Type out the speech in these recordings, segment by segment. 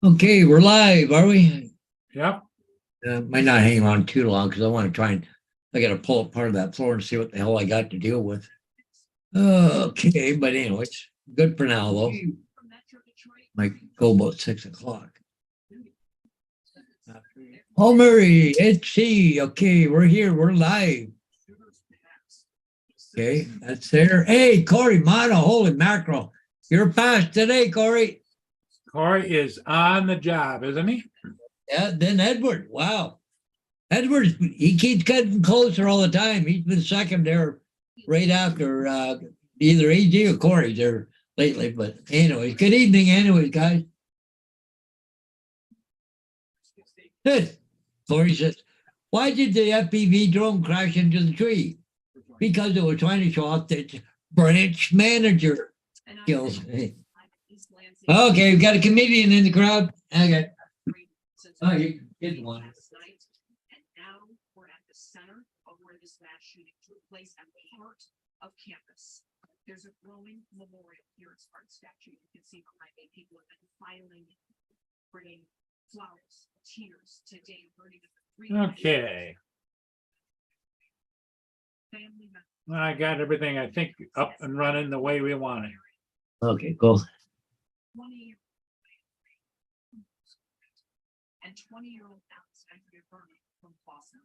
Okay, we're live, are we? Yep. Might not hang on too long because I want to try and I got to pull up part of that floor and see what the hell I got to deal with. Okay, but anyways, good for now though. Might go about 6 o'clock. Oh, Murray, it's C. Okay, we're here. We're live. Okay, that's there. Hey, Corey Mono, holy mackerel. You're fast today, Corey. Corey is on the job, isn't he? Yeah, then Edward. Wow. Edward, he keeps getting closer all the time. He's been second there right after either AG or Corey there lately. But anyways, good evening, anyways, guys. Good. Corey says, why did the FPV drone crash into the tree? Because it was trying to show off its branch manager skills. Okay, we've got a comedian in the crowd. Okay. Oh, here's one. And now we're at the center of where this mass shooting took place at the heart of campus. There's a growing memorial here at Spartan Statue. You can see behind me people have been filing, bringing flowers, tears to Dave Birdie. Okay. Family members. I got everything, I think, up and running the way we want it. Okay, cool. 20 and 20-year-old Alexandria Burney from Boston.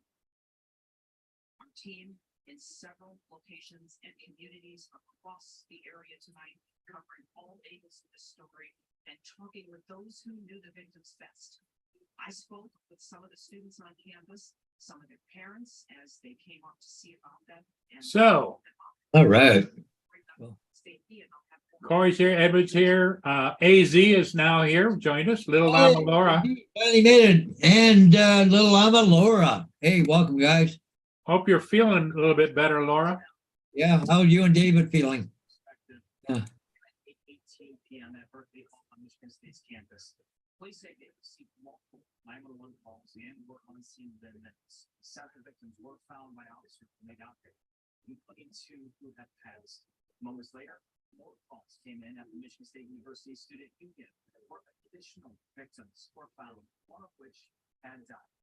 Our team in several locations and communities across the area tonight, covering all angles of this story and talking with those who knew the victims best. I spoke with some of the students on campus, some of their parents as they came up to see about them. And So, All right. Corey's here, Edward's here, AZ is now here, joined us, Little Llama Laura. Finally made it. And little Llama Laura. Hey, welcome, guys. Hope you're feeling a little bit better, Laura. Yeah, how are you and David feeling? Yeah. 8:18 p.m. at Berkeley Hall on Michigan State's campus. Police say they received multiple 911 calls and were on scene within minutes. 7 victims were found by officers when they got there, including 2 who had passed. Moments later, more calls came in at the Michigan State University Student Union, where additional victims were found, one of which had died.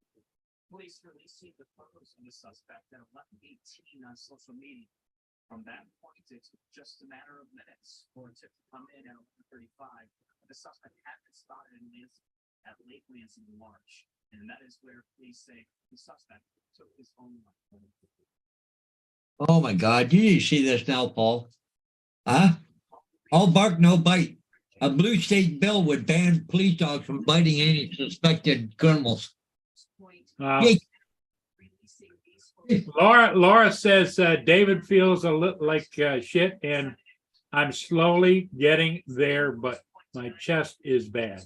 Police releasing the photos of the suspect at 11:18 on social media. From that point, it's just a matter of minutes for it to come in at 11:35. The suspect had been spotted in Lansing at Lake Lansing in March, and that is where police say the suspect took his own life. Oh my God. You need to see this now, Paul. Huh? All bark, no bite. A blue state bill would ban police dogs from biting any suspected criminals. Uh, Laura says David feels a little like shit, and I'm slowly getting there, but my chest is bad.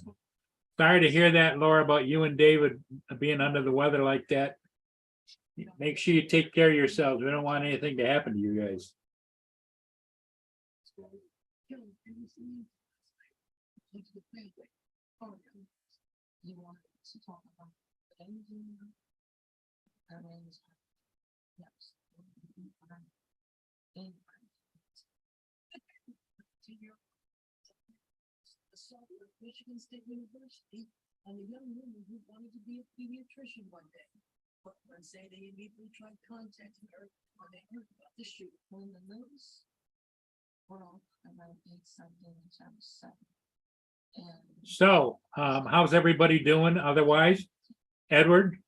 Sorry to hear that, Laura, about you and David being under the weather like that. Make sure you take care of yourselves. We don't want anything to happen to you guys. Michigan State University and a young woman who wanted to be a pediatrician one day. But when say they immediately tried contacting her when they heard about the shooting. When the notice broke around 8:77. So, how's everybody doing otherwise? Edward?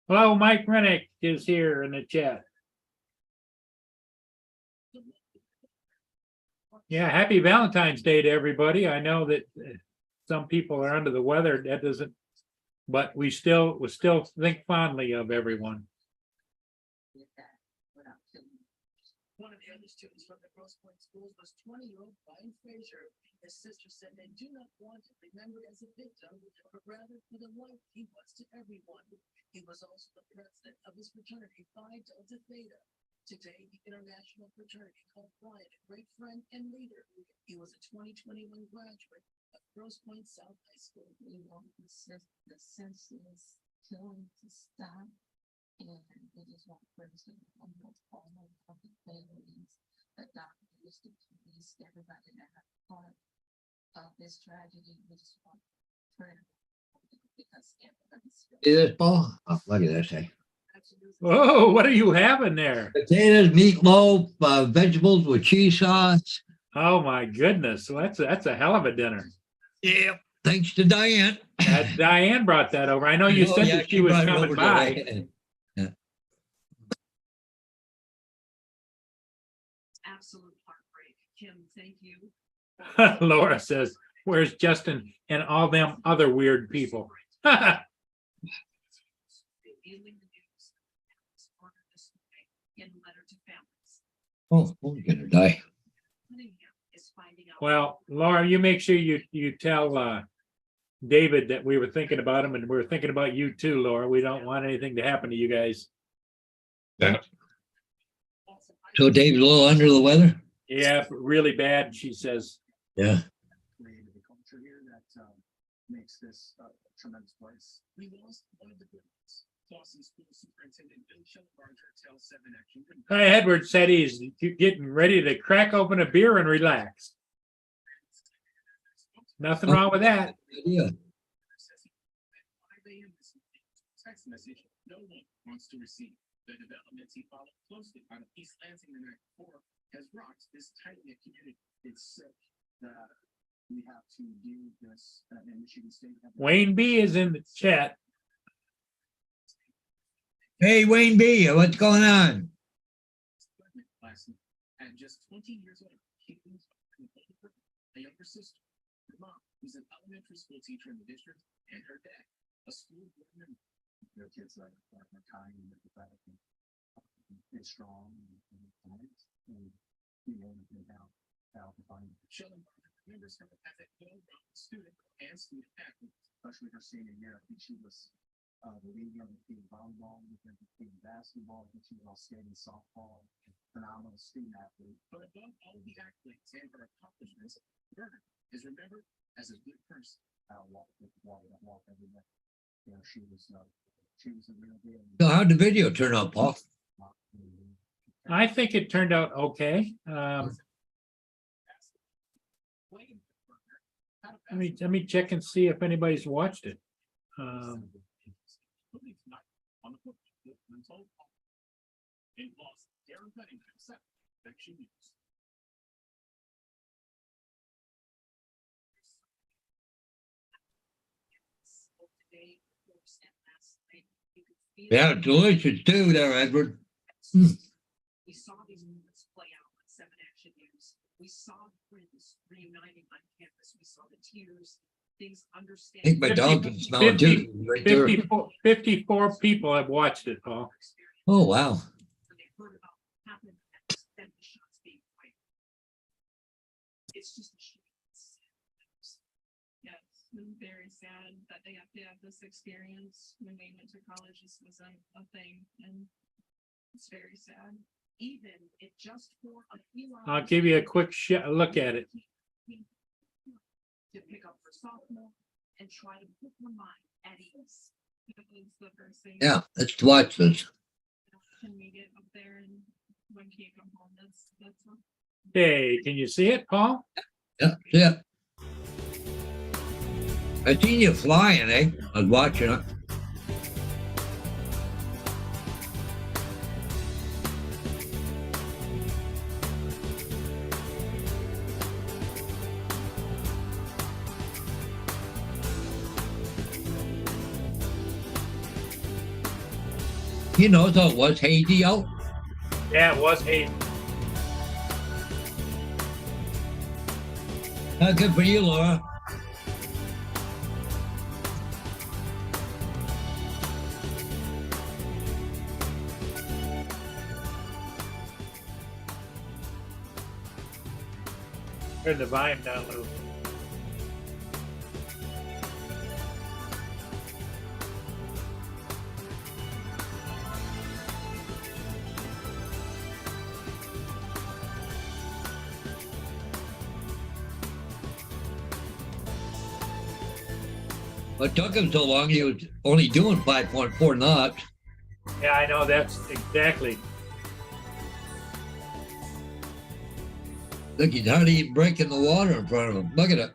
Hello, Mike Rennick is here in the chat. Yeah, happy Valentine's Day to everybody. I know that some people are under the weather. That doesn't, but we still think fondly of everyone. One of the other students from the Grosse Pointe schools was 20-year-old Brian Fraser. His sister said they do not want to remember as a victim, but rather for the life he was to everyone. He was also the president of his fraternity, Phi Delta Theta. Today, the international fraternity called Brian a great friend and leader. He was a 2021 graduate of Grosse Pointe South High School. The sense is killing to stop. And they just want person on the former of the families, the doctors, the police, everybody that have part of this tragedy. We just want prayer. Because everybody's. See this, Paul? Oh, look at this, hey. Whoa, what are you having there? Potatoes, meatloaf, vegetables with cheese sauce. Oh my goodness, well, that's a hell of a dinner. Yeah. Thanks to Diane. Diane brought that over. I know you Oh, said yeah, that she was brought it coming over by. today. Absolute heartbreak. Kim, thank you. Laura says, "Where's Justin and all them other weird people?" Revealing the news. Ordered this way in letter to families. Oh, we're gonna die. Cunningham is finding out. Well, Laura, you make sure you tell David that we were thinking about him and we were thinking about you too, Laura. We don't want anything to happen to you guys. So Dave's a little under the weather? Yeah, really bad, she says. Yeah. Created a culture here that makes this a tremendous place. We lost one of the good ones. Clawson School Superintendent Bill Schillenbarger tells 7 Action. Edward said he's getting ready to crack open a beer and relax. Nothing wrong with that. Yeah. Text message no one wants to receive. The developments he followed closely out of East Lansing the night before has rocked this tightly community. It's sick that we have to deal with this in Michigan State. Wayne B is in the chat. Hey, Wayne B, what's going on? Last night, at just 20 years old, he was a younger sister, her mom, who's an elementary school teacher in the district, and her dad, a school board member. Their kids are kind and empathetic and strong and kind, and you know how to find it. Sheldon remembers her as a well-rounded student and student athlete, especially her senior year. I think she was the leader of the team volleyball, the team basketball, the team skating, softball, phenomenal student athlete. But above all the accolades and her accomplishments, Vernon is remembered as a good person. Walk every day. You know, she was a real deal. So how'd the video turn out, Paul? I think it turned out okay. Let me check and see if anybody's watched it. Yeah, delicious too there, Edward. We saw these movements play out on 7 Action News. We saw friends reuniting on campus. We saw the tears, things I understanding. think my dog can smell it too. Right there. 54 people have watched it, Paul. Oh, wow. When they heard about what happened, then the shots being fired. It's just a shame. Yes, it's very sad that they have to have this experience. When we went to college, this wasn't a thing, and it's very sad. Even if just for a few hours. I'll give you a quick look at it. To pick up for sophomore and try to put her mind at ease. That was the first thing. Yeah, let's watch this. Can we get up there and when can you come home? That's all. Hey, can you see it, Paul? Yeah, yeah. I seen you flying, eh? I was watching it. You know, so it was hazy out. Yeah, it was hazy. Good for you, Laura. Turn the volume down a little. What took him so long, he was only doing 5.4 knots. Yeah, I know, that's exactly. Look, he's hardly even breaking the water in front of him. Look at it.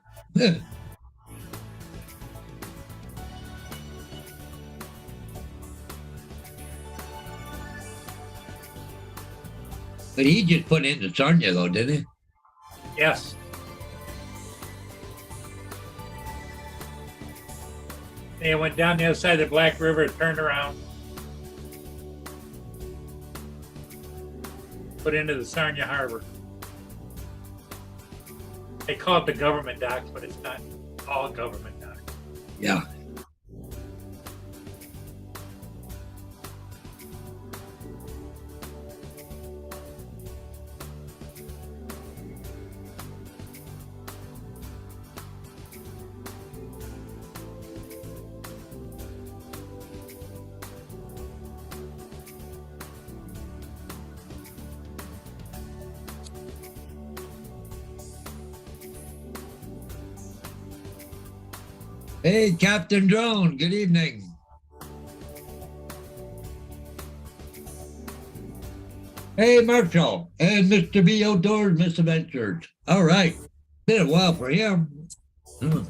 But he just put in the Sarnia though, didn't he? Yes. They went down the other side of the Black River, turned around, put into the Sarnia Harbor. They call it the government docks, but it's not all government docks. Yeah. Hey, Captain Drone, good evening. Hey, Marshall, and Mr. B Outdoors, Miss Adventures. All right. Been a while for him. Hmm.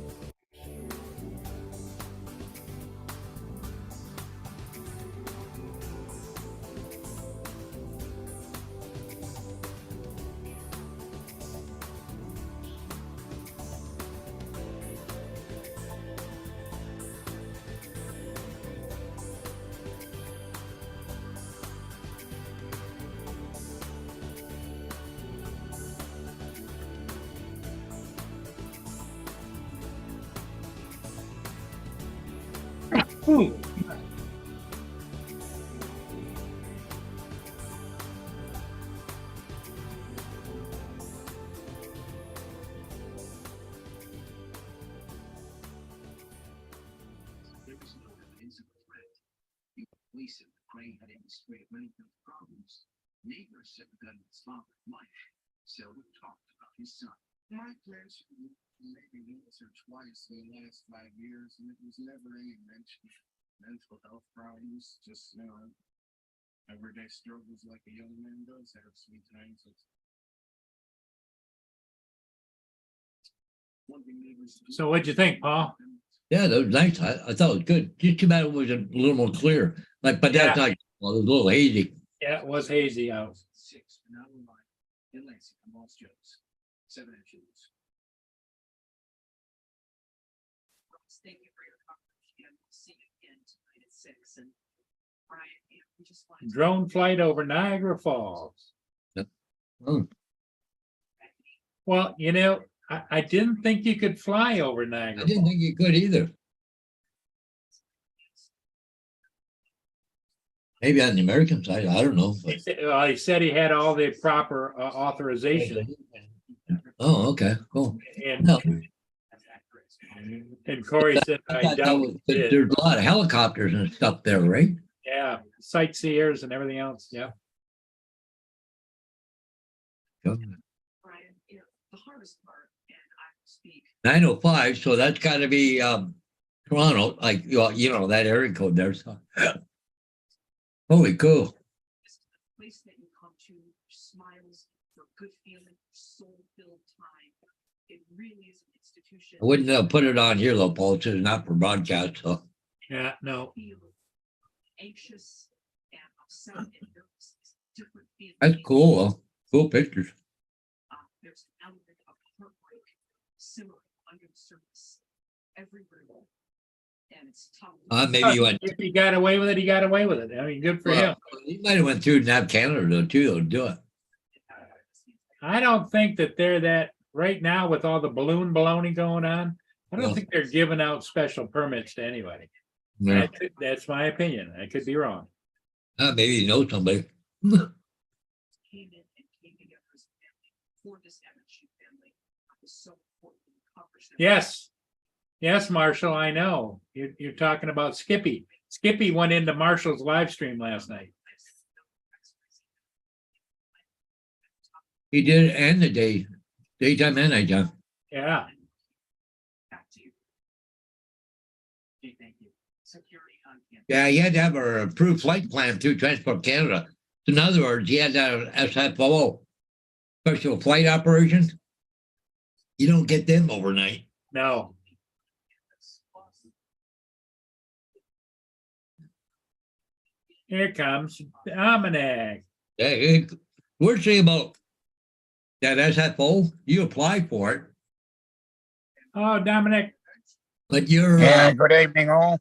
There was no evidence of a threat. The police said the crane had a history of many health problems. Neighbors said the gun was father, Mike. Selwood talked about his son. Mike mentioned maybe once or twice in the last 5 years, and it was never any mention of mental health problems, just, everyday struggles like a young man does have sometimes. One thing neighbors do- So what'd you think, Paul? Yeah, that was nice. I thought it was good. Just too bad it was a little more clear. Like, but that's not, well, it was a little hazy. Yeah, it was hazy out. 6 an hour line in Lansing and Moss Jones. 7 inches. Thank you for your coverage, and we'll see you again tonight at 6. And Brian, we just wanted to. Drone flight over Niagara Falls. Oh, Well, I didn't think you could fly over I Niagara didn't Falls. think you could either. Maybe on the American side, I don't know. But... He said he had all the proper authorization. Oh, okay, cool. And, No, and Corey said, I I thought that doubt was, he did. there's a lot of helicopters and stuff there, right? Yeah, sightseers and everything else. Yeah. Brian, the hardest part, and I will speak. 905, so that's got to be Toronto, like that area code there. So, holy cool. It's the place that you come to, smiles, for good feeling, soul-filled time. It really is an institution. I wouldn't put it on here though, Paul. It's not for broadcast. So Yeah, no. Feel anxious and upset and nervous. It's different feelings. that's cool. Cool pictures. There's an element of heartbreak simmering under the surface everywhere. And it's tough. Maybe you went. If he got away with it, he got away with it. I mean, good for him. He might have went through NAV Canada though too. Though to do it. I don't think that they're that right now with all the balloon baloney going on. I don't No. think they're giving out special permits to anybody. Yeah. That's my opinion. I could be wrong. Maybe you know somebody. Came in and came together as a family for this MSU family. It was so important to accomplish that. Yes. Yes, Marshall, I know. You're talking about Skippy. Skippy went into Marshall's live stream last night. He did, and the daytime and nighttime. Yeah. security on campus. Yeah, you had to have an approved flight plan through Transport Canada. In other words, you had to have an SFO, special flight operations. You don't get them overnight. No. Here comes Dominic. Yeah, we're saying about that SFO, you apply for it, Oh, Dominic. but you're, Yeah, good evening all.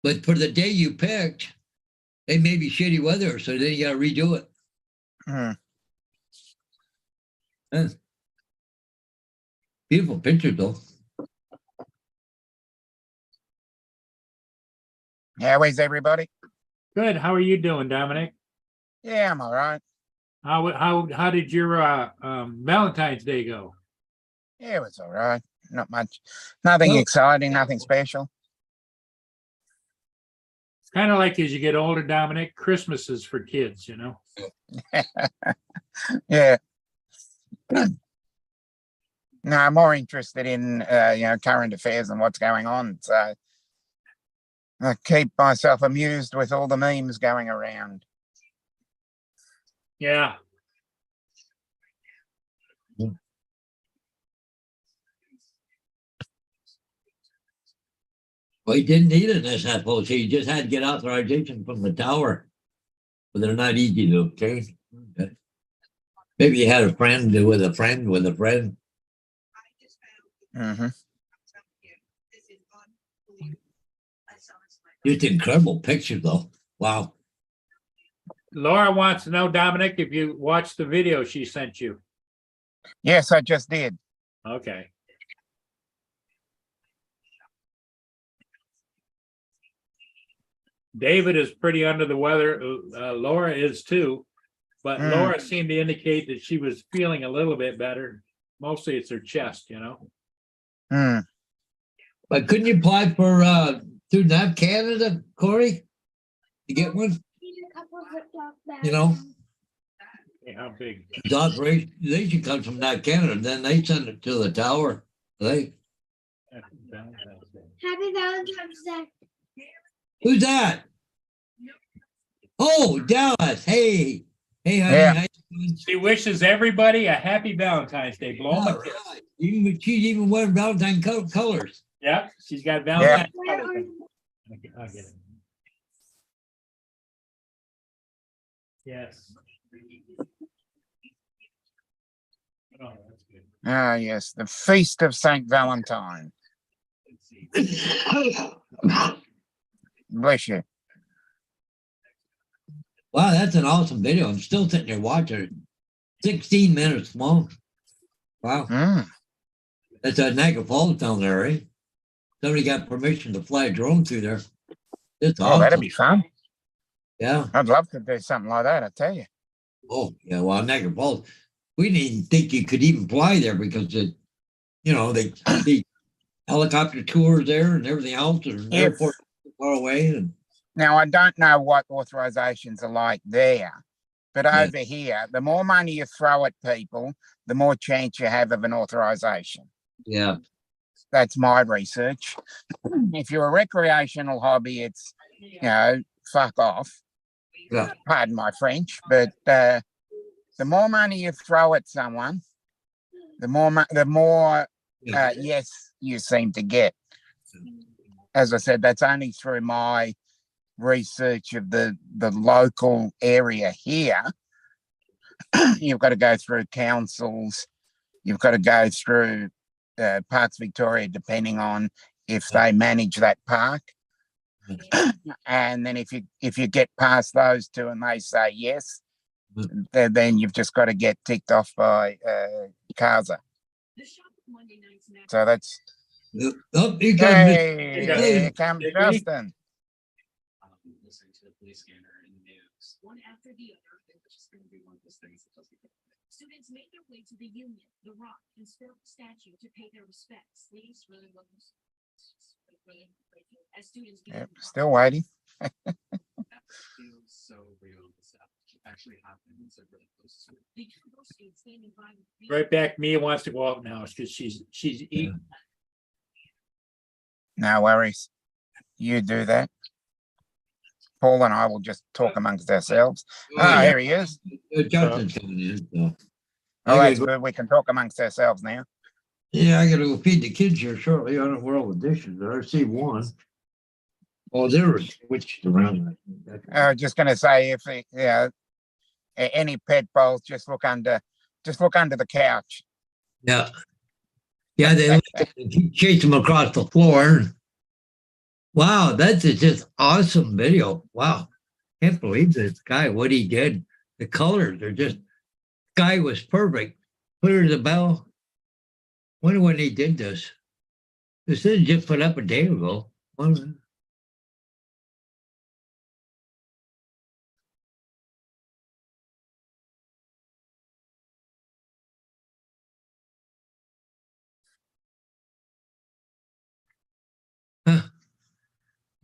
but for the day you picked, it may be shitty weather, so then you gotta redo it. Hmm. Beautiful picture though. How is everybody? Good. How are you doing, Dominic? Yeah, I'm all right. How did your Valentine's Day go? Yeah, it was all right. Not much, nothing Well- exciting, nothing special. It's kind of like as you get older, Dominic, Christmas is for kids, you know? Yeah. No, I'm more interested in current affairs and what's going on. So I keep myself amused with all the memes going around. Yeah. Well, he didn't need an SFO, so you just had to get authorization from the tower. But they're not easy to obtain. Okay. Maybe you had a friend with a friend with a friend. Hmm. Just incredible picture though. Wow. Laura wants to know, Dominic, if you watched the video she sent you. Yes, I just did. Okay. David is pretty under the weather. Laura is too. But Mm. Laura seemed to indicate that she was feeling a little bit better. Mostly it's her chest, you know? Hmm. But couldn't you apply for through NAV Canada, Corey? To get one? You know, Hey, how big? the authorization comes from NAV Canada, then they send it to the tower. They Happy Valentine's Day. who's that? Oh, Dallas. Hey. Hey, honey. Yeah. How you doing? She wishes everybody a happy Valentine's Day. Blow 'em a All kiss. right. She's even wearing Valentine colors. Yeah, she's got Valentine's. Where colors are in. you? I'll get it. Yes. Oh, that's good. Ah, yes, the Feast of Saint Valentine. Bless you. Wow, that's an awesome video. I'm still sitting there watching it. 16 minutes long. Wow. Mm. That's at Niagara Falls down there, right? Somebody got permission to fly a drone through there. It's Oh, awesome. that'd be fun. Yeah. I'd love to do something like that, I tell you. Oh, yeah. Well, Niagara Falls, we didn't think you could even fly there because it, the helicopter tours there and everything else, and Yes. airport far away. And Now, I don't know what authorizations are like there, but Yeah. over here, the more money you throw at people, the more chance you have of an authorization. yeah, That's my research. If you're a recreational hobby, it's, fuck off. yeah, Pardon my French, but the more money you throw at someone, the more yeah. yes you seem to get. As I said, that's only through my research of the local area here. You've got to go through councils, you've got to go through Parks Victoria, depending on if they manage that park. And then if you get past those two and they say yes, then you've just got to get ticked off by CASA. The shop Monday night's next. So that's Oh, here comes Mr. hey, Hey, here comes did we? Justin. Listening to the police scanner in the news. One after the other. It's just gonna be one of those things that doesn't. Students made their way to the Union, the Rock, and Spirit statue to pay their respects. These really look as students began Yep, to walk still waiting. That feels so real. This actually happened. It's a really close to. the university standing by the Right back. Mia wants to go out now because she's eating. No worries. you do that. Paul and I will just talk amongst ourselves. Oh, Oh, yeah. here he is. Justin's coming in. So. Oh, I that's gotta go, good. We can talk amongst ourselves now. yeah, I gotta go feed the kids here shortly. I don't know where all the dishes are. I see one. Oh, they're switched around. Just going to say, if any pet bowls, just look under the couch. Yeah. Yeah, they keep chasing them across the floor. Wow, that's just awesome video. Wow. Can't believe this guy, what he did. The colors are just, sky was perfect. Clear as a bell. Wonder when he did this. This is just put up a day ago. Huh.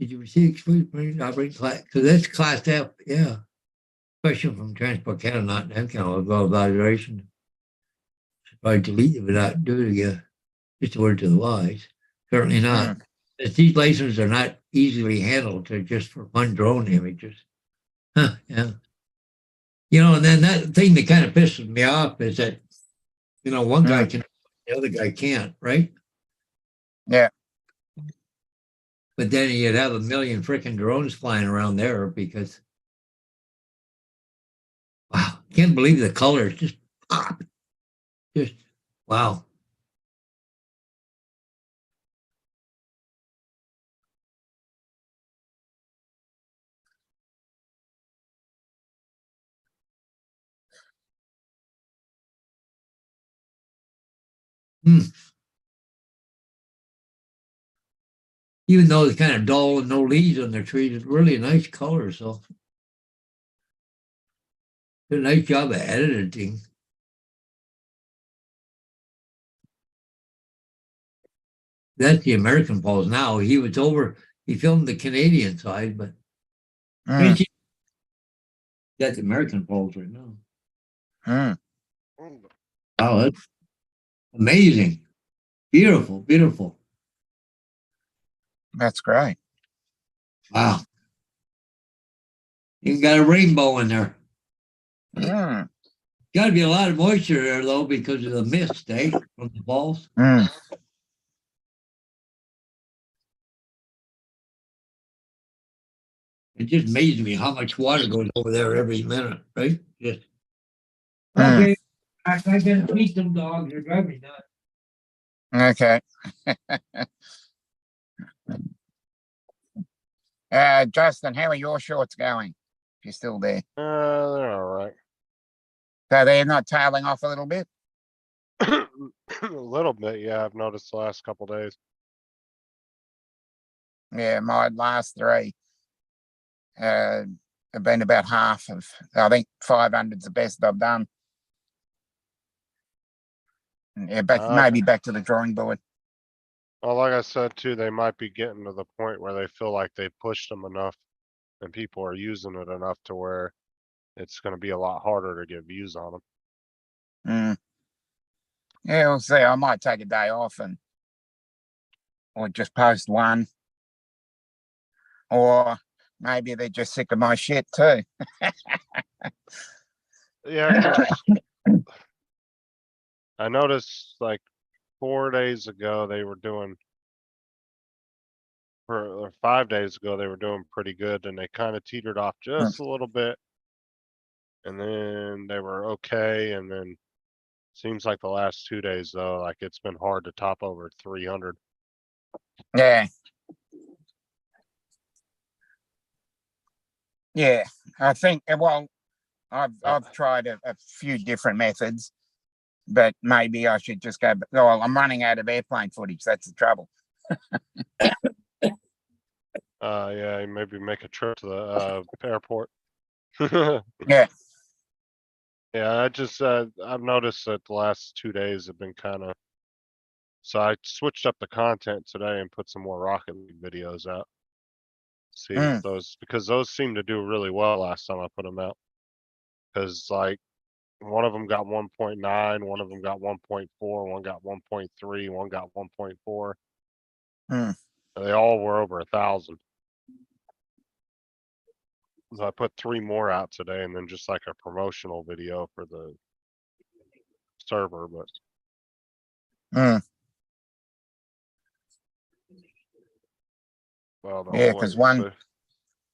Did you receive exclusion operating class? Because that's class F, yeah. Question from Transport Canada, not that kind of evaluation. Should probably delete it without doing it again. Just a word to the wise. Certainly not. As these licenses are not easily handled, they're just for fun drone images. Huh, yeah. You know, and then that thing that kind of pisses me off is that, you know, one guy can, the other guy can't, right? Yeah. But then you'd have a million freaking drones flying around there because, wow, can't believe the colors just pop. Just, wow. Even though it's kind of dull and no leaves on the trees, it's really a nice color. So, did a nice job of editing. That's the American Falls now. He was over, he filmed the Canadian side, but that's the American Falls right now. Wow, that's amazing. Beautiful, beautiful. That's great. Wow. You got a rainbow in there. Mm. Got to be a lot of moisture there, though, because of the mist, eh, from the falls. It just amazes me how much water goes over there every minute, right? Just okay. I gotta feed some dogs. You're driving me nuts. Okay. Justin, how are your shorts going? If you're still there. They're all right. So they're not tailing off a little bit? A little bit, yeah. I've noticed the last couple days. Yeah, my last three have been about half of, I think 500's the best I've done. Yeah, maybe back to the drawing board. Well, like I said too, they might be getting to the point where they feel like they pushed them enough and people are using it enough to where it's going to be a lot harder to get views on them. Yeah, we'll see. I might take a day off or just post one. Or maybe they're just sick of my shit too. Yeah, 'cause I noticed like 4 days ago they were doing, or 5 days ago they were doing pretty good, and they kind of teetered off just a little bit, and then they were okay, and then seems like the last 2 days though, like it's been hard to top over 300. Yeah. Yeah, I think, well, I've tried a few different methods, but maybe I should just go. Well, I'm running out of airplane footage. That's the trouble. Yeah, maybe make a trip to the airport. Yeah. Yeah, I've noticed that the last 2 days have been kind of, so I switched up the content today and put some more Rocket League videos out. See if those, because those seem to do really well last time I put them out. Because like one of them got 1.9, one of them got 1.4, one got 1.3, one got 1.4. They all were over 1,000. So I put 3 more out today and then just like a promotional video for the server, but Mm, well, I'll yeah, wait because and one, see.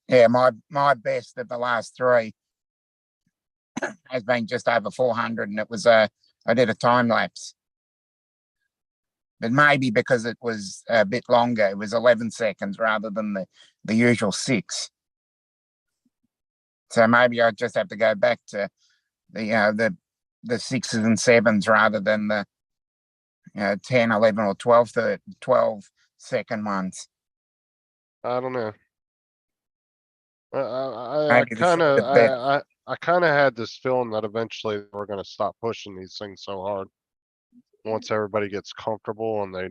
yeah, my best of the last three has been just over 400, and it was I did a time lapse. But maybe because it was a bit longer, it was 11 seconds rather than the usual 6. So maybe I just have to go back to the 6s and 7s rather than the 10, 11, or 12 second ones. I don't know. I Maybe the kind shorter of, the better. I kind of had this feeling that eventually we're gonna stop pushing these things so hard. Once everybody gets comfortable and they,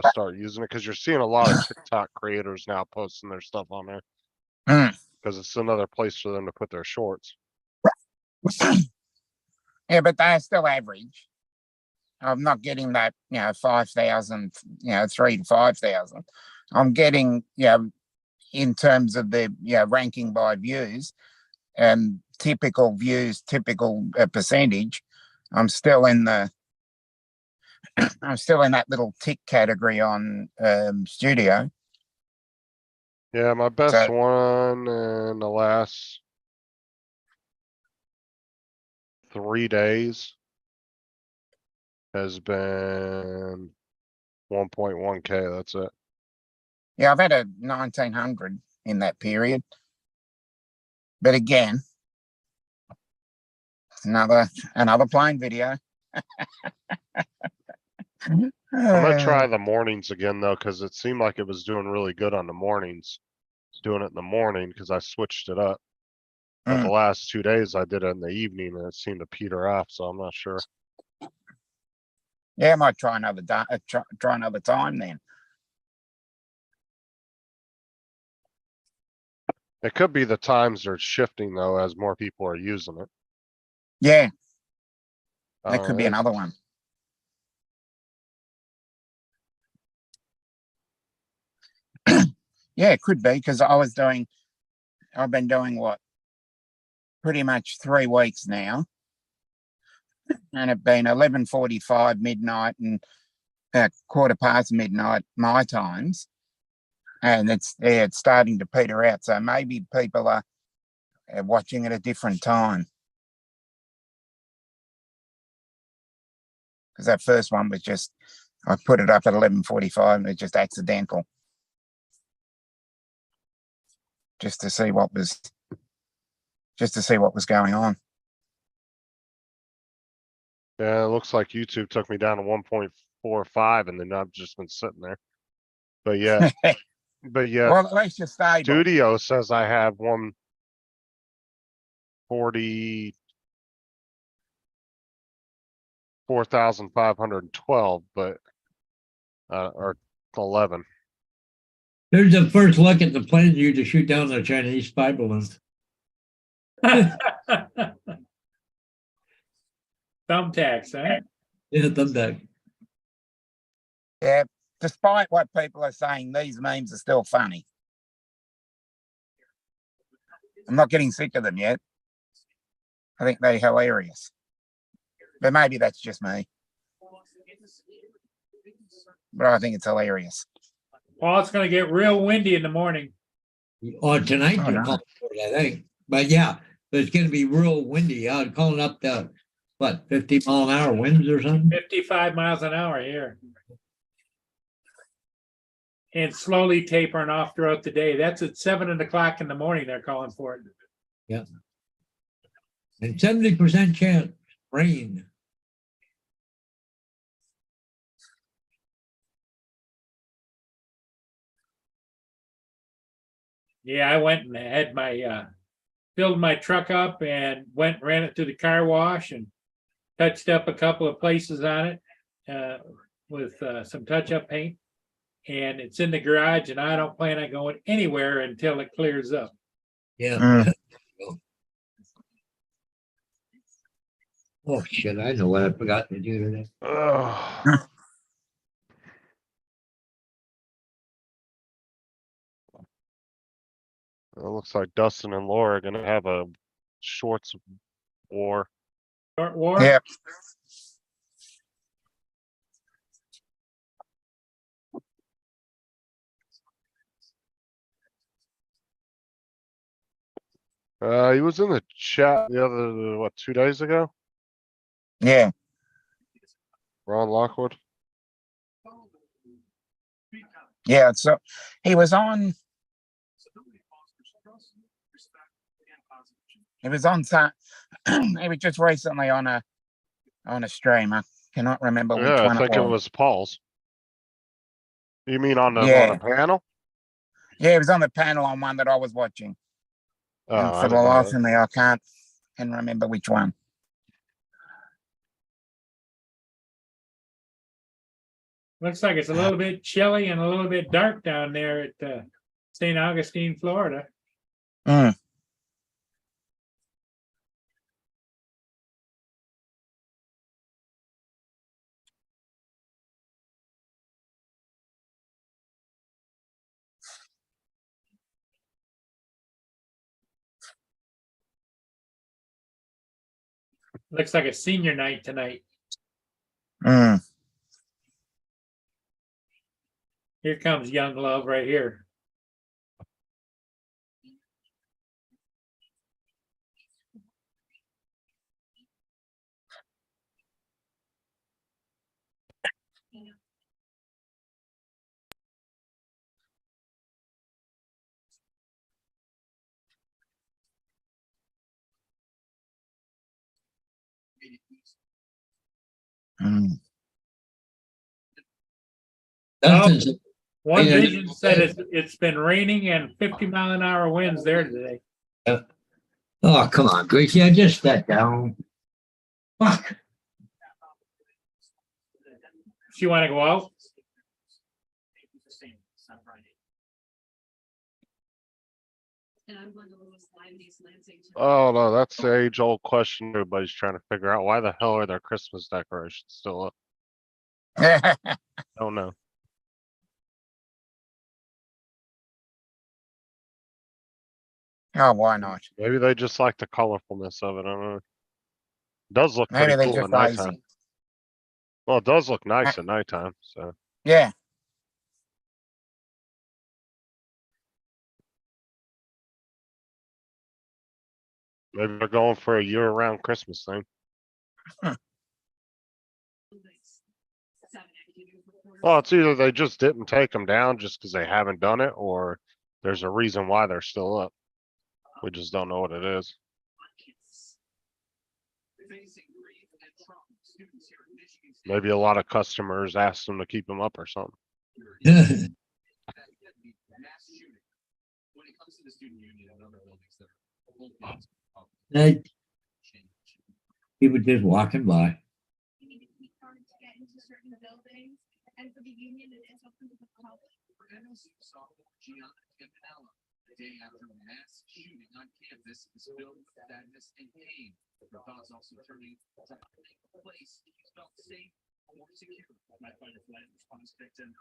start using it, because you're seeing a lot of TikTok creators now posting their stuff on there. Mm. Because it's another place for them to put their shorts. Yeah, but they're still average. I'm not getting that, 5,000, 3 to 5,000. I'm getting, in terms of the, ranking by views and typical views, typical percentage, I'm still in the, I'm still in that little tick category on Studio. Yeah, my best So, one in the last 3 days has been 1.1K. That's it. yeah, I've had a 1,900 in that period. But again, another plane video. I'm gonna try the mornings again though, because it seemed like it was doing really good on the mornings. Doing it in the morning because I switched it up. But the last 2 days I did it in the evening and it seemed to peter off, so I'm not sure. Yeah, I might try another try another time then. It could be the times are shifting though as more people are using it. Yeah, I that don't could be know. another one. Yeah, it could be because I've been doing what, pretty much 3 weeks now, and it's been 11:45 midnight and midnight my times, and it's starting to peter out. So maybe people are watching at a different time. Because that first one was just, I put it up at 11:45 and it's just accidental. Just to see what was going on. Yeah, it looks like YouTube took me down to 1.45 and then I've just been sitting there. But yeah, Well, at least you're stable. Studio says I have 144,512, but or 11. Here's the first look at the plans you to shoot down the Chinese spy balloons. Thumbtacks, huh? Yeah, thumbtack. Yeah, despite what people are saying, these memes are still funny. I'm not getting sick of them yet. I think they're hilarious. But maybe that's just me. But I think it's hilarious. Well, it's gonna get real windy in the morning. Oh, tonight Oh, you're no. calling for it, I think. But yeah, but it's gonna be real windy. I'm calling up the, 50-mile-an-hour winds or something? 55 miles an hour here. And slowly tapering off throughout the day. That's at 7 o'clock in the morning. They're calling for it. Yeah. And 70% chance rain. Yeah, I went and had my filled my truck up and ran it to the car wash and touched up a couple of places on it with some touch-up paint. And it's in the garage, and I don't plan on going anywhere until it clears up. Yeah. Oh shit, I know what I forgot to do today. Ugh. It looks like Dustin and Laura are gonna have a shorts war. Short war? Yep. He was in the chat the other, what, 2 days ago? Yeah. Ron Lockwood. Yeah. So he was on. He was on. He was just recently on a stream. I cannot remember which Yeah, I one it think it was. was Paul's. You mean on the Yeah. panel? Yeah, he was on the panel on one that I was watching. Oh, And I for the didn't know life that. of me, I can't remember which one. Looks like it's a little bit chilly and a little bit dark down there at St. Augustine, Florida. Mm. Looks like a senior night tonight. Mm. Here comes young love right here. Mm. Dustin's, One Yeah. Vision said it's been raining and 50-mile-an-hour winds there today. oh, come on, Gracie, I just sat down. Fuck. You want to go out? And I'm going to lose Limeys Lansing. Oh no, that's the age-old question everybody's trying to figure out. Why the hell are their Christmas decorations still up? Don't know. Oh, why not? Maybe they just like the colorfulness of it. I don't know. It does look Maybe pretty they're cool at just nighttime. lazy. Well, it does look nice at nighttime, so. Yeah. Maybe they're going for a year-round Christmas thing. Well, it's either they just didn't take them down just because they haven't done it, or there's a reason why they're still up. We just don't know what it is. Maybe a lot of customers asked them to keep them up or something. Mass shooting. When it comes to the student union and other buildings that are Hey, people just walking by. You need to keep hard to get into certain buildings, and for the union, it is open to the public. NLC sophomore Gianna Campanella, the day after a mass shooting on campus is filled with sadness and pain. Her thoughts also turning to a place she felt safe or secure. My fight or flight response victim.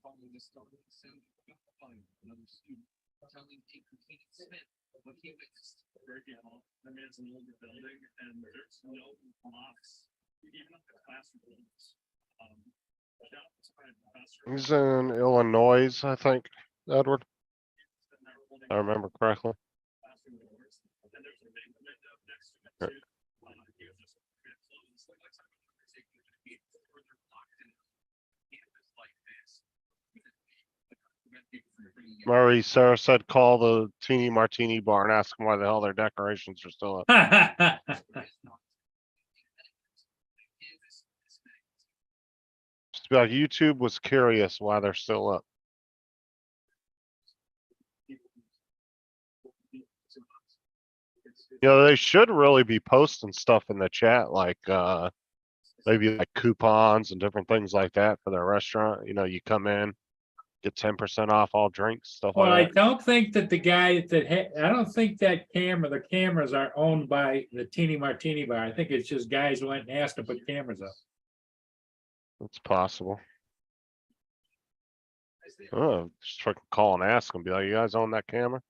Following this story, soon another student telling Incompleted Smith what he witnessed. Very careful. I mean, it's an older building and there's no locks, even up the classroom windows. shout out to my professor. He's in Illinois, I think, Edward. I remember correctly. Classroom doors, and there's a big window next to it too. He was just closed. Like next time we're taking it to be further locked in campus like this. Murray, Sarah said call the Teeny Martini bar and ask them why the hell their decorations are still up. Just be like, YouTube was curious why they're still up. You know, they should really be posting stuff in the chat, like maybe like coupons and different things like that for their restaurant. You know, you come in, get 10% off all drinks, stuff Well, I like that. don't think that the guy I don't think the cameras are owned by the Teeny Martini Bar. I think it's just guys who went and asked to put cameras up. It's possible. Oh, just fucking call and ask them, be like, you guys own that camera?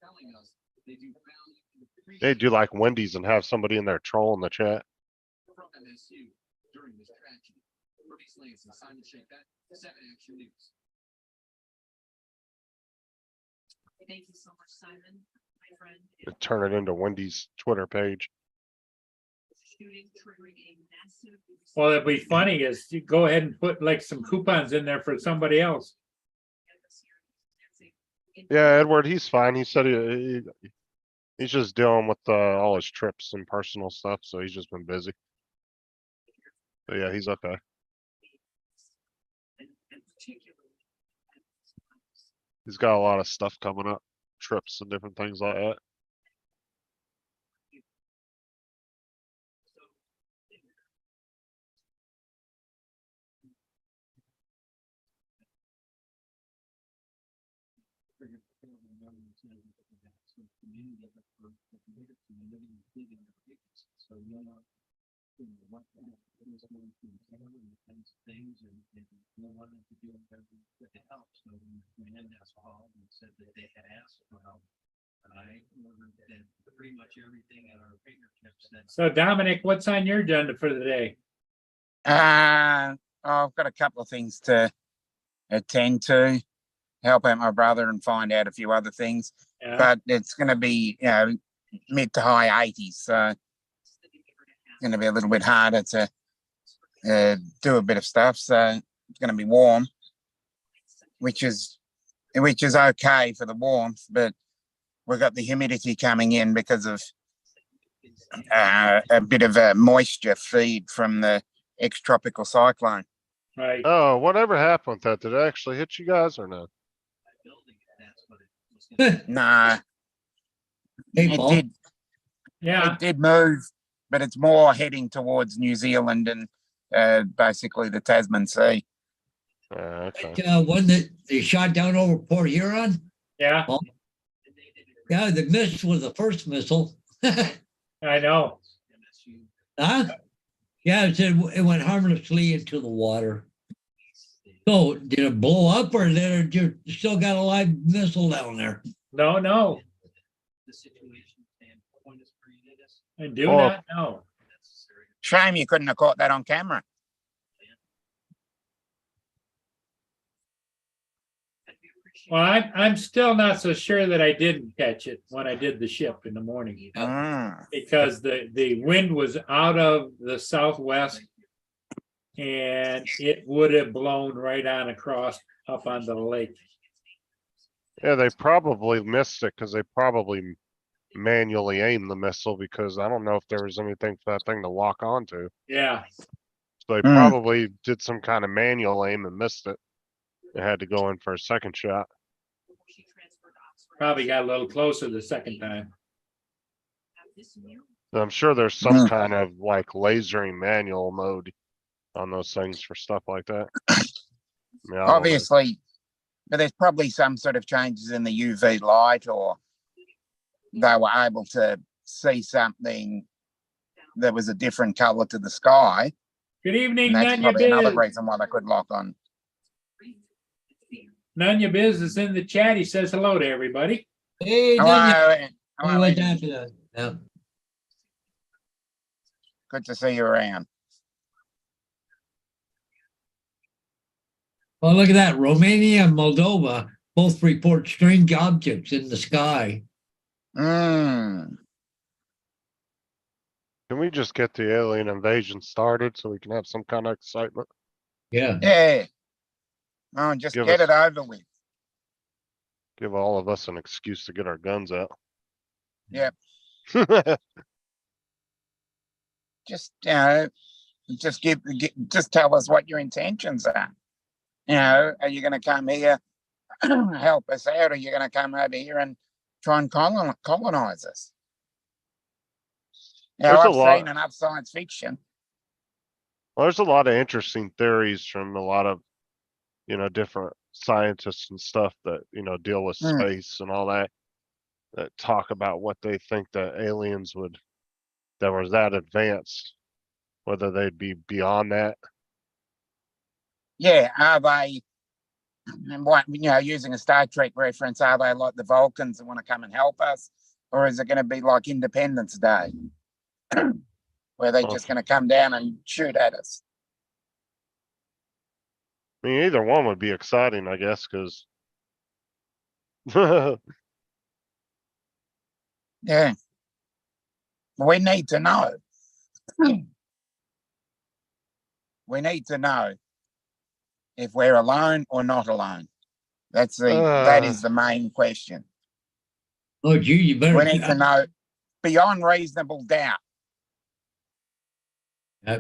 Telling us they do value and They appreciate do like Wendy's and have somebody in there trolling the chat. from MSU during this tragedy. Bernice Lance and Simon Shakat, 7 Action News. Thank you so much, Simon, my friend. Turn it into Wendy's Twitter page. Shooting triggering a massive. Well, it'd be funny is you go ahead and put like some coupons in there for somebody else. Yeah, Edward, he's fine. He said he's just dealing with all his trips and personal stuff, so he's just been busy. But yeah, he's okay. And particularly. He's got a lot of stuff coming up, trips and different things like that. So, what is going to and things and no one to do with the help. So Hernandez called and said that they had asked for help. I ordered that pretty much everything at our fingertips that So Dominic, what's on your agenda for the day? I've got a couple of things to attend to, help out my brother and find out a few other things. Yeah, But it's going to be, mid to high 80s. So it's going to be a little bit harder to do a bit of stuff. So it's going to be warm, which is okay for the warmth, but we've got the humidity coming in because of a bit of a moisture feed from the ex-tropical cyclone. right. Oh, whatever happened with that? Did it actually hit you guys or no? building, that's what it was. Nah, Hey, it Paul. did. Yeah, It did move, but it's more heading towards New Zealand and basically the Tasman Sea. Okay. One that they shot down over Port Huron. yeah, Yeah, the missile was the first missile. I know. Huh? Yeah, it said it went harmlessly into the water. So did it blow up or did it just still got a live missile down there? No, The situation standpoint is created as I do Well, not know. necessary. Shame you couldn't have caught that on camera. Well, I'm still not so sure that I didn't catch it when I did the ship in the morning. Because the wind was out of the southwest. And it would have blown right on across up onto the lake. Yeah, they probably missed it because they probably manually aimed the missile because I don't know if there was anything for that thing to lock onto. Yeah, So they probably did some kind of manual aim and missed it. They had to go in for a second shot. probably got a little closer the second time. I'm sure there's some kind of like lasering manual mode on those things for stuff like that. I mean, I don't know. Obviously, but there's probably some sort of changes in the UV light, or they were able to see something that was a different color to the sky. Good evening, And that's Nunya probably another Biz. reason why they could lock on. Nunya Biz is in the chat. He says hello to everybody. Hey, Hello, Daniel. hello, We went Eddie. down to that. Yeah. Good to see you around. Well, look at that. Romania and Moldova both report strange objects in the sky. Mm. Can we just get the alien invasion started so we can have some kind of excitement? Yeah. Yeah. Oh, just Give get us- it over with. Give all of us an excuse to get our guns out. Yep. Just, just tell us what your intentions are. Are you going to come here, help us out, or are you going to come over here and try and colonize us? Now, There's a I've lot- seen enough science fiction. Well, there's a lot of interesting theories from a lot of, different scientists and stuff that, deal with Mm. space and all that, that talk about what they think the aliens that was that advanced, whether they'd be beyond that. Yeah, are they And what, using a Star Trek reference, are they like the Vulcans that want to come and help us? Or is it going to be like Independence Day? Where they're just going to come down and shoot at us? I mean, either one would be exciting, I guess, because Yeah. We need to know. We need to know if we're alone or not alone. That is the main question. Oh, gee, you better. We need to know beyond reasonable doubt.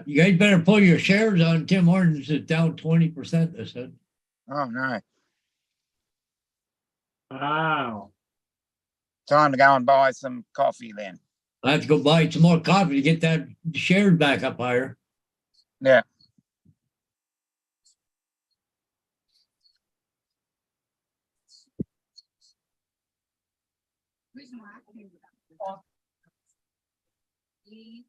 You guys better pull your shares on Tim Hortons. It's down 20%. They said. Oh no. Wow. Time to go and buy some coffee then. I have to go buy some more coffee to get that shares back up higher. Yeah. Reason why I came without the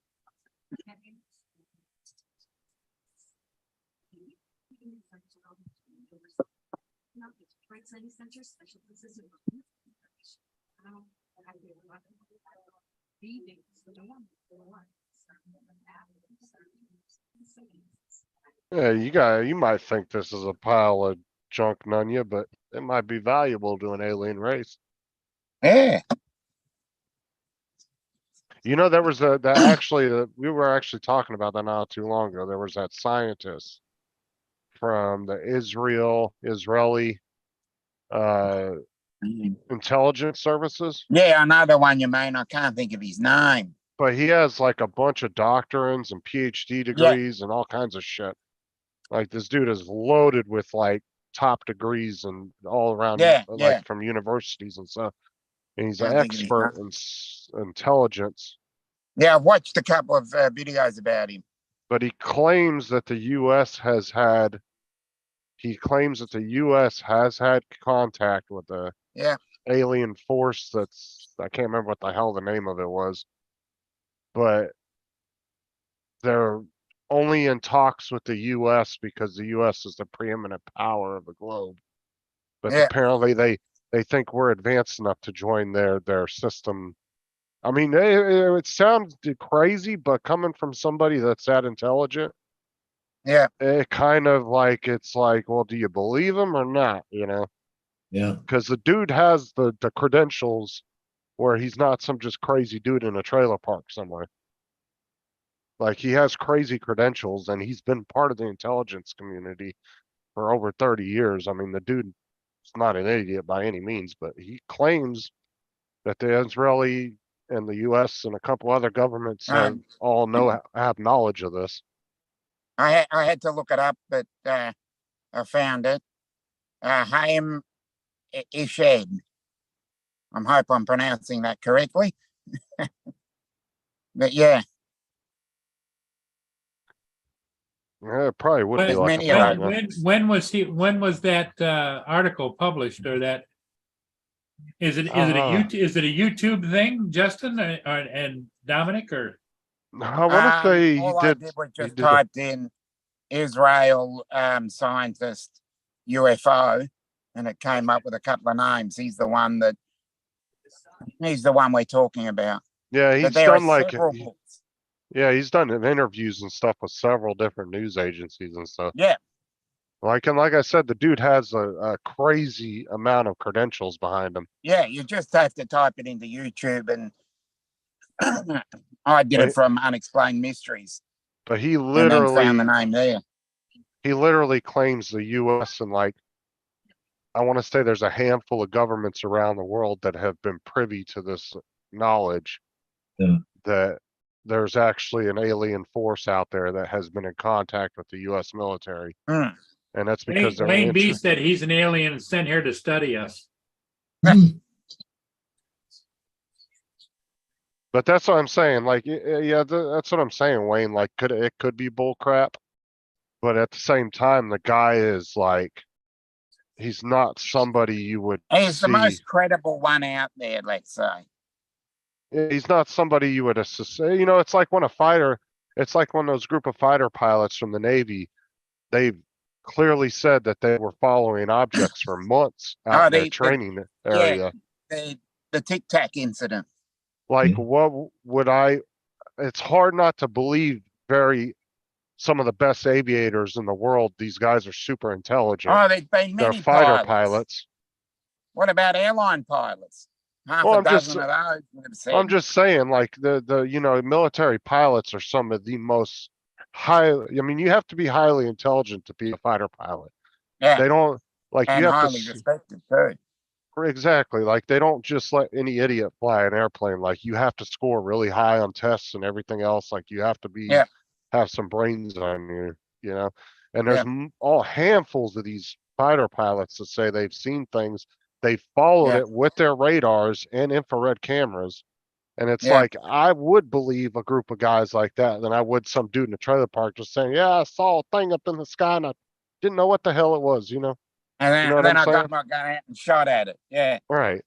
Trade Center, special places. yeah, you might think this is a pile of junk nunya, but it might be valuable to an alien race. Yeah. You know, there was we were actually talking about that not too long ago. There was that scientist from the Israeli intelligence services, Yeah, I know the one you mean. I can't think of his name. but he has like a bunch of doctorates and PhD degrees and all kinds of shit. Like this dude is loaded with like top degrees and all around, like from universities and stuff. And he's an Can't think of his expert in intelligence. Yeah, I've watched a couple of videos about him. But he claims that the U.S. has had. He claims that the U.S. has had contact with a alien force I can't remember what the hell the name of it was, but they're only in talks with the U.S. because the U.S. is the preeminent power of the globe. But apparently they think we're advanced enough to join their system. I mean, it sounds crazy, but coming from somebody that's that intelligent, it kind of like, it's like, well, do you believe him or not? You know? Yeah. Because the dude has the credentials where he's not some just crazy dude in a trailer park somewhere. Like he has crazy credentials and he's been part of the intelligence community for over 30 years. I mean, the dude is not an idiot by any means, but he claims that the Israeli and the US and a couple other governments have knowledge of this. I had to look it up, but I found it. Haim Ished. I hope I'm pronouncing that correctly. But yeah. Yeah, it probably would be There's like many a of platinum. When was that article published, or that is it a YouTube thing, Justin and Dominic, or? I want to say all I did was just typed in Israel scientist UFO, and it came up with a couple of names. He's the one we're talking about. Yeah, he's done he's done interviews and stuff with several different news agencies and stuff. Yeah. Like I said, the dude has a crazy amount of credentials behind him. Yeah, you just have to type it into YouTube, and I did it from Unexplained Mysteries. But he literally found the name there. He literally claims the U.S. and like, I want to say there's a handful of governments around the world that have been privy to this knowledge. Yeah. That there's actually an alien force out there that has been in contact with the U.S. military. Mm. And that's because Wayne B said he's an alien and sent here to study us. But that's what I'm saying. Like, yeah, that's what I'm saying, Wayne. Like, it could be bull crap, but at the same time, the guy is like, he's not somebody you would. He's the most credible one out there, let's say. He's not somebody you would assist. You know, it's like when those group of fighter pilots from the Navy, they've clearly said that they were following objects for months Oh, out in their they- training yeah. area. The Tic Tac incident. Like, Yeah. what would I, it's hard not to believe some of the best aviators in the world. These guys are super intelligent. Oh, there's been They're many fighter pilots. What about airline pilots? Half Well, a I'm just- dozen of those would have said. I'm just saying, like the military pilots are some of the most I mean, you have to be highly intelligent to be a fighter pilot. Yeah, They don't like and you have highly to respected too. exactly like they don't just let any idiot fly an airplane. Like you have to score really high on tests and everything else. Like you have to Yeah. have some brains on you know. And there's Yeah. all handfuls of these fighter pilots that say they've seen things. They followed Yeah. it with their radars and infrared cameras. And it's Yeah. like, I would believe a group of guys like that than I would some dude in a trailer park just saying, yeah, I saw a thing up in the sky and I didn't know what the hell it was, you know? And then, You know what then I'm I saying? got my gun out and shot at it. Yeah. Right.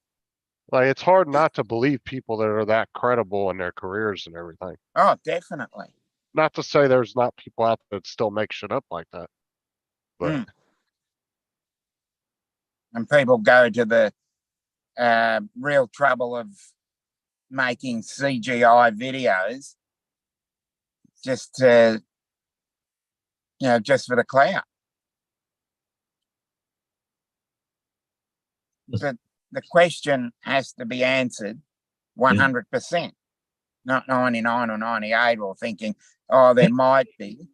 Like, it's hard not to believe people that are that credible in their careers and everything. Oh, definitely. Not to say there's not people out there that still make shit up like that. But Mm. And people go to the real trouble of making CGI videos just to, just for the clout. But the question has to be answered 100%, not 99 or 98 or thinking, oh, there might be.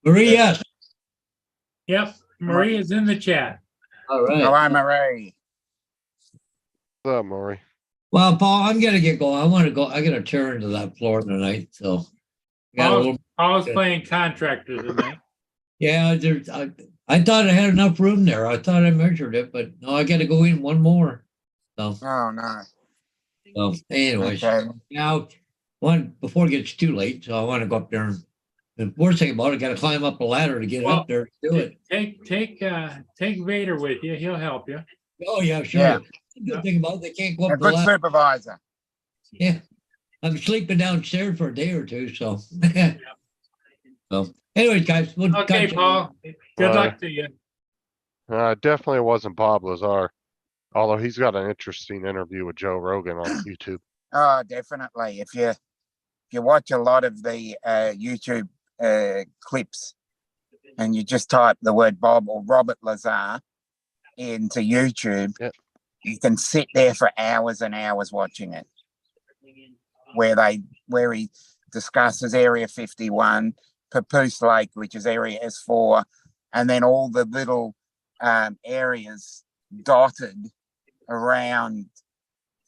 Marie, yes. Yep, Marie is in the chat. All right. Hello, Marie. Maury. Well, Paul, I'm gonna get going. I want to go. I got to turn to that floor tonight. So, got a little. Paul's playing contractors tonight. Yeah, there's. I thought I had enough room there. I thought I measured it, but no, I got to go in one more. So, Oh, no. anyways, Okay. now one before it gets too late. So I want to go up there. And the worst thing about it, got to climb up a ladder to get Well, up there to do it. Take Vader with you. He'll help you. Oh yeah, sure. Yeah. The good thing about it, they can't go A up the good ladder. supervisor. Yeah, I'm sleeping downstairs for a day or two. So, so anyways, guys, we'll Okay, catch Paul. Good Bye. luck to you. Definitely wasn't Bob Lazar. Although he's got an interesting interview with Joe Rogan on YouTube. Oh, definitely. If you watch a lot of the YouTube clips and you just type the word Bob or Robert Lazar into YouTube, Yep. you can sit there for hours and hours watching it. Where he discusses Area 51, Papoose Lake, which is Area S4, and then all the little areas dotted around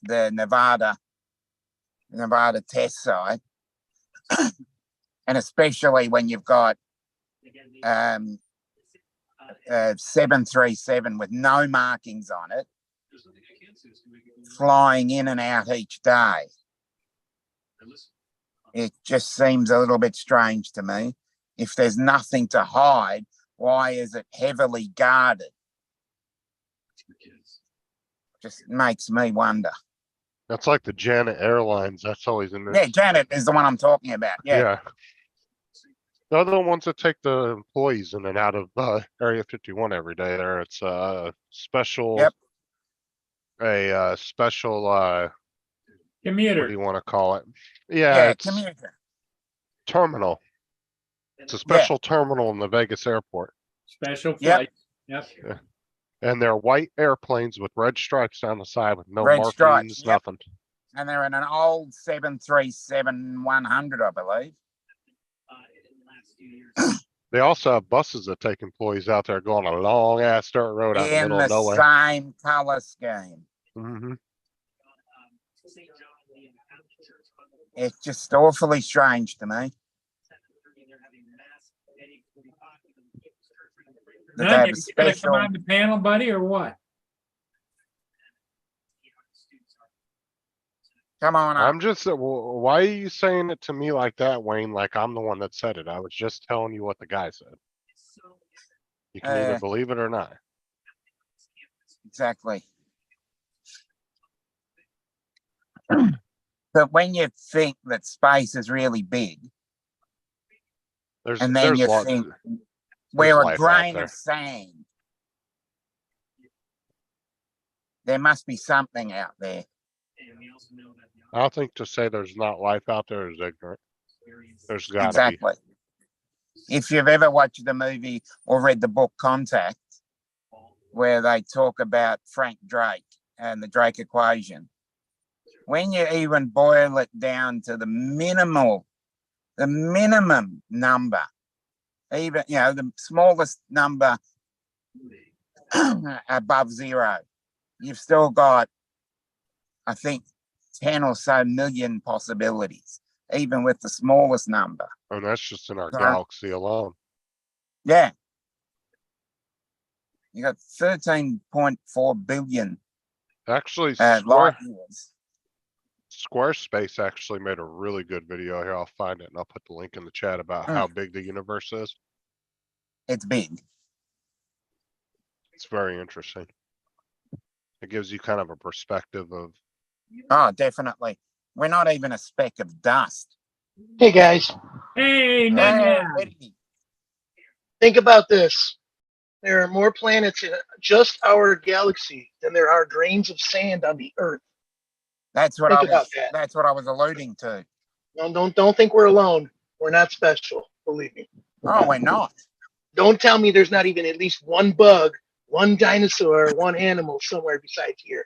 the Nevada test site. And especially when you've got 737 with no markings on it, flying in and out each day. It just seems a little bit strange to me. If there's nothing to hide, why is it heavily guarded? Just makes me wonder. That's like the Janet Airlines. That's always in there. Yeah, Janet is the one I'm talking about. Yeah. The other ones that take the employees in and out of Area 51 every day there. It's special. Yep. A special, what do Commuter. you want to call it? Yeah, Yeah, it's commuter. terminal. It's a special terminal in the Vegas airport. Special Yep. flight. Yep. And they're white airplanes with red stripes down the side with no Red markings, stripes, yep. nothing. And they're in an old 737-100, I believe. They also have buses that take employees out there going a long ass dirt road out in the In middle of the nowhere. same color scheme. Hmm. It's just awfully strange to me. That they None, have you a gonna come special. on the panel, buddy, or what? Come on up. I'm just, why are you saying it to me like that, Wayne? Like I'm the one that said it. I was just telling you what the guy said. You can either believe it or not. Exactly. But when you think that space is really big, There's, and then there's you lots. think we're a life out grain there. of sand. There must be something out there. And we also know that the I don't think to say there's not life out there is ignorant. experience There's gotta Exactly. If you've ever watched the movie or read the book Contact, where they talk about Frank Drake and the Drake equation, when you even boil it down to the minimum number, even, you know, the smallest number above zero, you've still got, I think, 10 or so million possibilities, even with the smallest number. be. And that's just in our So- galaxy alone. Yeah. You got 13.4 billion Actually, light years. Squarespace actually made a really good video here. I'll find it and I'll put the link in the chat about how big the universe is. It's big. It's very interesting. It gives you kind of a perspective of Oh, definitely. We're not even a speck of dust. Hey guys, Hey, Hey, Nanya. Eddie. think about this. There are more planets in just our galaxy than there are grains of sand on the Earth. That's what Think I was. about that. That's what I was alluding to. Don't think we're alone. We're not special. Believe me. Oh, we're not. Don't tell me there's not even at least one bug, one dinosaur, one animal somewhere besides here.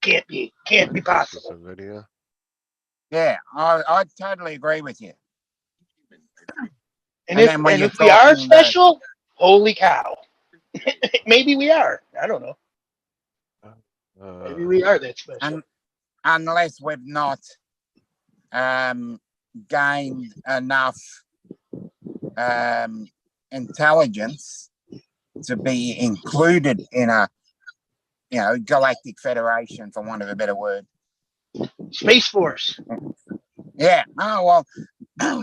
Can't be. Can't be this is possible. a video. Yeah, I totally agree with you. And And then when if you're we are talking special, holy cow. Maybe we are. I don't know. Maybe we are that special. And unless we've not gained enough intelligence to be included in a, you know, galactic federation, for want of a better word. Space Force. Yeah. Oh well,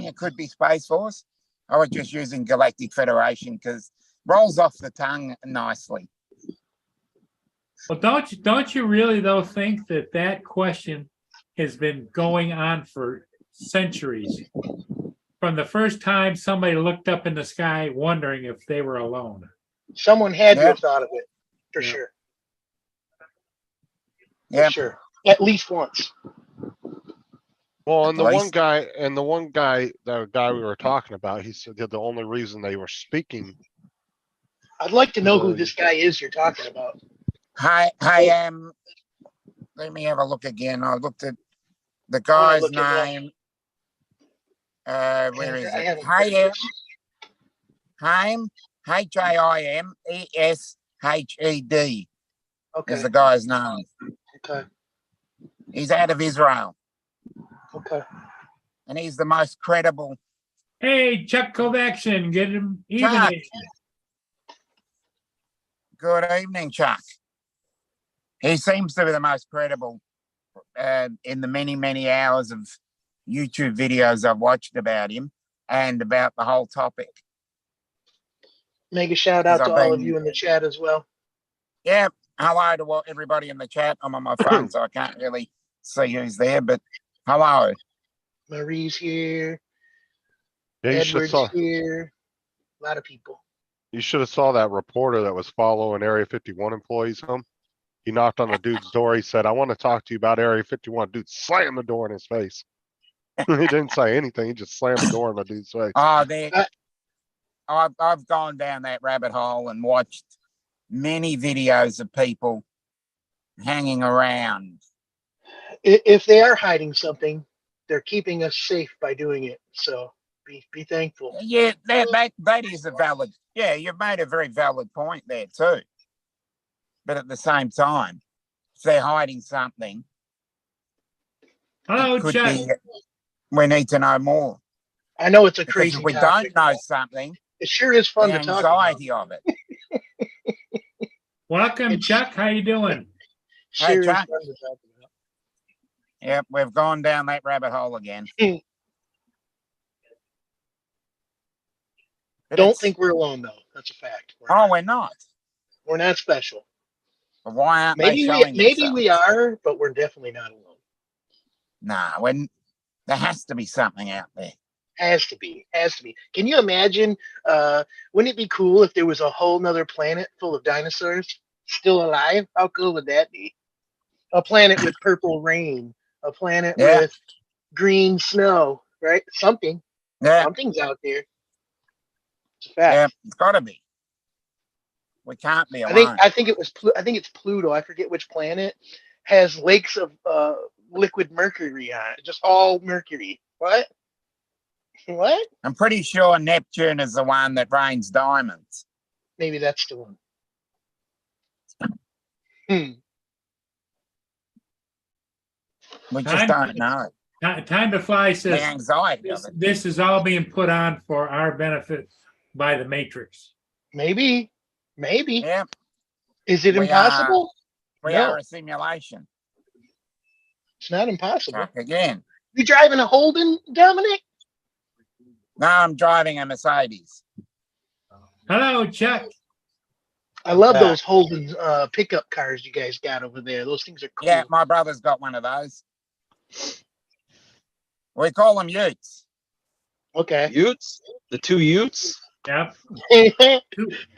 it could be Space Force. I was just using Galactic Federation because rolls off the tongue nicely. Well, don't you really though think that that question has been going on for centuries? From the first time somebody looked up in the sky wondering if they were alone. Someone had to Yeah. have thought of it. For Yeah. sure. Yeah. For sure. At least once. Well, and At the least- the guy we were talking about, he said that the only reason they were speaking. I'd like to know who this guy is you're talking about. Hey, let me have a look again. I looked at the I guy's wanna look him up. name. Where is I it? haven't heard Hayem, this. Haim, Haimeshed Okay. is the guy's name. Okay. He's out of Israel, Okay. and he's the most credible. Hey, Chuck Kovacic, get him even. Chuck. Good evening, Chuck. He seems to be the most credible in the many, many hours of YouTube videos I've watched about him and about the whole topic. Make a shout out Because to I've all of been- you in the chat as well. Yeah, hello to everybody in the chat. I'm on my phone, so I can't really see who's there, but hello. Marie's here. Yeah, you should Edward's saw. here. A lot of people. You should have saw that reporter that was following Area 51 employees home. He knocked on the dude's door. He said, "I want to talk to you about Area 51." Dude slammed the door in his face. He didn't say anything. He just slammed the door in the dude's face. Oh, there. Uh, I've gone down that rabbit hole and watched many videos of people hanging around. If they are hiding something, they're keeping us safe by doing it. So be thankful. Yeah, that is a valid. Yeah, you've made a very valid point there too. But at the same time, if they're hiding something, Hello, it could Chuck. be. We need to know more. I know it's a Because crazy if we topic. don't know something, It sure is fun the to talk about. anxiety of it. Welcome, It's- Chuck. How you doing? Hey, Sure is Chuck. fun to talk about. Yep, we've gone down that rabbit hole again. But Don't it's- think we're alone though. That's a fact. Oh, we're not. We're not special. But why aren't Maybe they showing maybe we themselves? are, but we're definitely not alone. Nah, there has to be something out there. Has to be. Has to be. Can you imagine? Wouldn't it be cool if there was a whole nother planet full of dinosaurs still alive? How cool would that be? A planet with purple rain, a planet Yeah. with green snow, right? Something. Yeah, Something's out there. It's a fact. yeah, it's gotta be. We can't be I alone. think it was I think it's Pluto. I forget which planet has lakes of liquid mercury on it. Just all mercury. What? What? I'm pretty sure Neptune is the one that rains diamonds. Maybe that's the one. Hmm. We just Time- don't know. Time to Fly The says anxiety of this, it. this is all being put on for our benefit by the Matrix. Maybe. Maybe. Yeah, Is it We are- impossible? we No. are a simulation. It's not impossible. Chuck again. You driving a Holden, Dominic? No, I'm driving a Mercedes. Hello, Chuck. I love Yeah. those Holden pickup cars you guys got over there. Those things are cool. Yeah, my brother's got one of those. We call them Utes. Okay. Utes? The two Utes? Yep.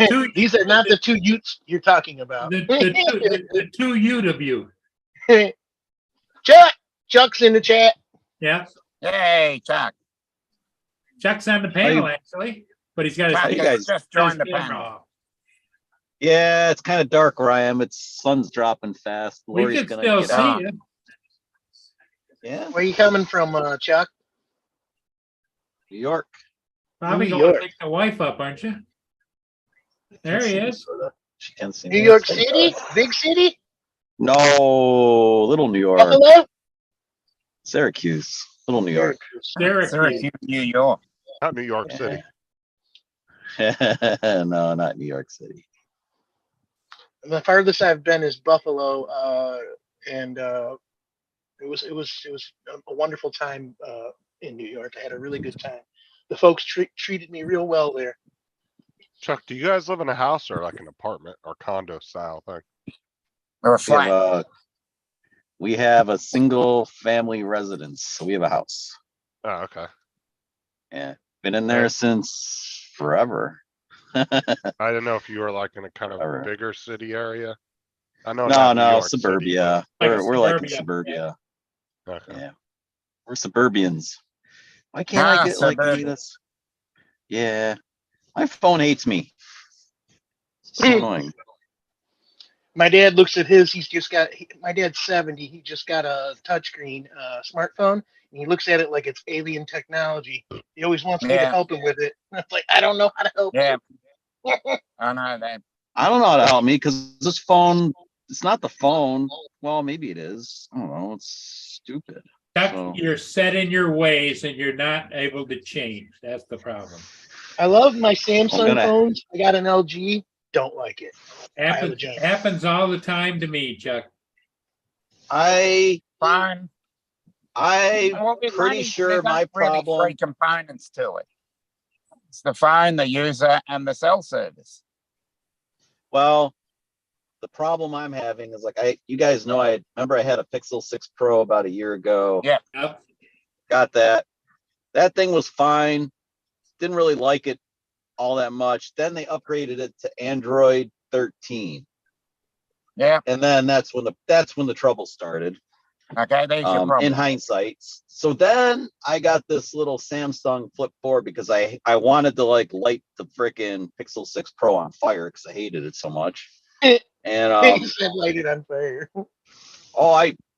Two, These are not the two Utes you're talking about. the two Ute of you. Chuck! Chuck's in the chat. Yeah. Hey, Chuck. Chuck's on the panel actually, but he's got his, Chuck you has guys just got his joined the camera panel. off. Yeah, it's kind of dark where I am. It's sun's dropping fast. We Lori's can gonna still get see out. you. Yeah, Where you coming from, Chuck? New York. Probably New going to York. pick the wife up, aren't you? There he is. She can't see New me. York City? Big city? No, little New York. Buffalo? Syracuse. Little New York. Syracuse. Syracuse, New York. Not New York City. No, not New York City. The farthest I've been is Buffalo, and it was a wonderful time in New York. I had a really good time. The folks treated me real well there. Chuck, do you guys live in a house or like an apartment or condo style thing? Or a We have flat. we have a single family residence, so we have a house. Oh, okay. Yeah, been in there since forever. I didn't know if you were like in a kind of Whatever. bigger city area. I know. No, not New no, York City, suburbia. Like a We're like in suburbia. suburbia. but- Okay. Yeah, we're suburbians. Why can't I get like suburban. this? Yeah, my phone hates me. It's so annoying. My dad looks at his. He's just got. My dad's 70. He just got a touchscreen smartphone, and he looks at it like it's alien technology. He always wants me to Yeah. help him with it. It's like I don't know how to help. Yeah. I know that. I don't know how to help me because this phone, it's not the phone. Well, maybe it is. I don't know. It's stupid. Chuck, So- you're set in your ways and you're not able to change. That's the problem. I love my Samsung gonna- phones. I got an LG. Don't like it. Happens all the time to me, Chuck. I'm Fine. Well, there's pretty only- sure there's my only really problem. three components to it. It's the phone, the user, and the cell service. Well, the problem I'm having is like you guys know, I remember I had a Pixel 6 Pro about a year ago. Yeah. Yep. Got that. That thing was fine. Didn't really like it all that much. Then they upgraded it to Android 13. Yeah. And then that's when the trouble started. Okay. There's your problem. In hindsight. So then I got this little Samsung Flip 4 because I wanted to like light the frickin' Pixel 6 Pro on fire because I hated it so much. And He said light it on fire. oh,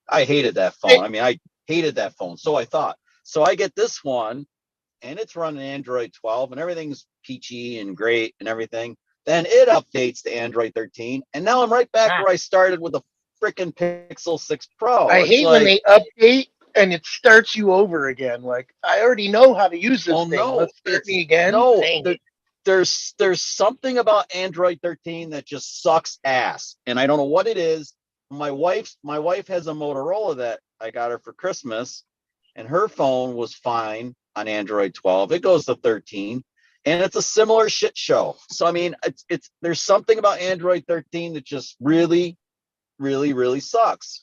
I hated that phone. I mean, I hated that phone. So I thought. So I get this one, and it's running Android 12, and everything's peachy and great and everything. Then it updates to Android 13, and now I'm right back where I started with the frickin' Pixel 6 Pro. I It's hate when they update and it starts you over again. Like I already know how to use this Oh, thing. no, Let's start me again. No, Dang it. there's something about Android 13 that just sucks ass, and I don't know what it is. My wife has a Motorola that I got her for Christmas, and her phone was fine on Android 12. It goes to 13, and it's a similar shit show. So I mean, it's there's something about Android 13 that just really, really, really sucks.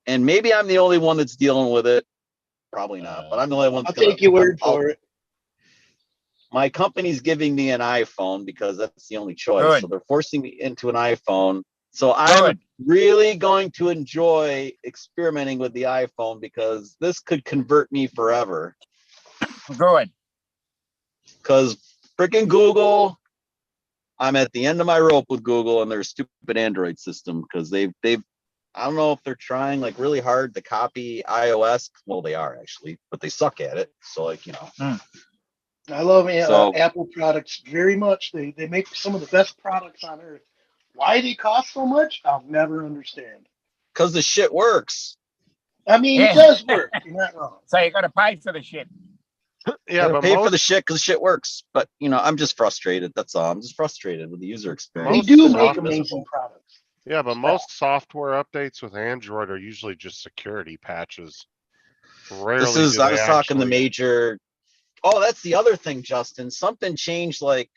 And maybe I'm the only one that's dealing with it. Probably not, but I'm the only one. I'll take your word for it. my company's giving me an iPhone because that's the only choice. So Good. they're forcing me into an iPhone. So I'm Good. really going to enjoy experimenting with the iPhone because this could convert me forever. Good. Because freaking Google, I'm at the end of my rope with Google and their stupid Android system because they've I don't know if they're trying like really hard to copy iOS. Well, they are actually, but they suck at it. So like, you know. I love So- Apple products very much. They make some of the best products on earth. Why they cost so much, I'll never understand. Because the shit works. I mean, Yeah. it does work. You're not wrong. So you got to pay for the shit. Yeah, Gotta but pay for the most, shit because shit works. But you know, I'm just frustrated. That's all. I'm just frustrated with the user They experience. do Most make soft- amazing products. yeah, but most software updates with Android are usually just security patches. Rarely This is do I they was talking the actually- major. Oh, that's the other thing, Justin. Something changed. Like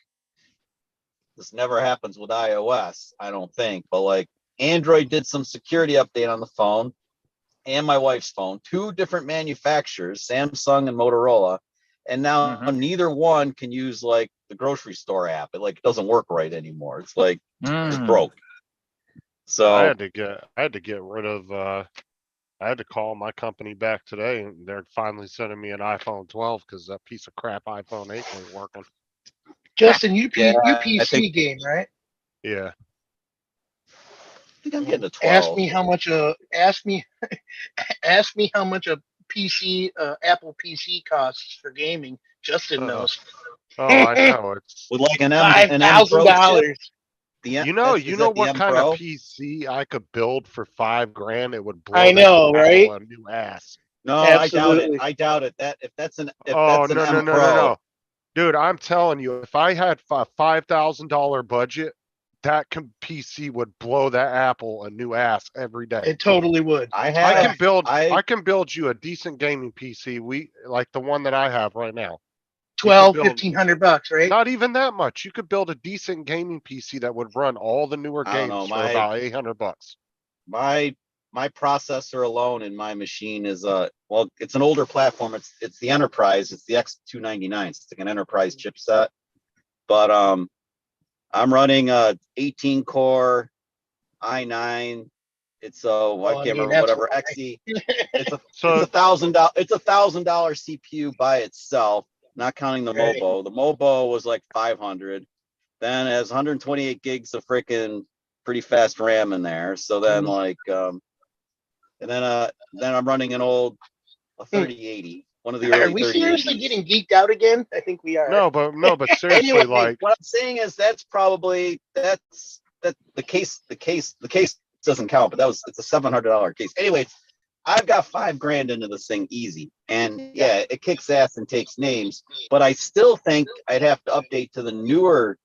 this never happens with iOS, I don't think. But like Android did some security update on the phone and my wife's phone. Two different manufacturers, Samsung and Motorola. And now neither one can use like the grocery store app. It like doesn't work right anymore. It's like it's broke. So I had to get rid of I had to call my company back today and they're finally sending me an iPhone 12 because that piece of crap iPhone 8 ain't working. Justin, you Yeah, I PC think- game, right? Yeah. I think I'm getting a 12. Ask me how much ask me how much a PC Apple PC costs for gaming. Justin knows. Oh, I know. It's With like an M Pro $5,000. chip. The M- you know, is you that know the what M kind Pro? of PC I could build for $5,000? It would blow I that know, Apple right? a new ass. No, I doubt it. Absolutely. I doubt it. That if that's an Oh, M no. Pro, Dude, I'm telling you, if I had a $5,000 budget, that PC would blow that Apple a new ass every day. It totally would. I I have can build you a decent gaming PC. Like the one that I have right now. 12, build- $1,500, right? Not even that much. You could build a decent gaming PC that would run all the newer I don't games know, for my- about $800. my processor alone in my machine is well, it's an older platform. It's the Enterprise. It's the X299. It's like an Enterprise chipset. But I'm running a 18 core i9. It's I can't remember that's whatever why. XE. It's So $1,000. It's $1,000 CPU by itself, not counting the Right. MOBO. The MOBO was like 500. Then it has 128 gigs of freaking pretty fast RAM in there. So then like and then I'm running an old a 3080, one of the Are early we 3080s. seriously getting geeked out again? I think we are. no, but seriously, Anyway, like what I'm saying is that's the case doesn't count, but it's a $700 case. Anyways, I've got $5,000 into this thing easy, and yeah, it kicks ass and takes names, but I still think I'd have to update to the newer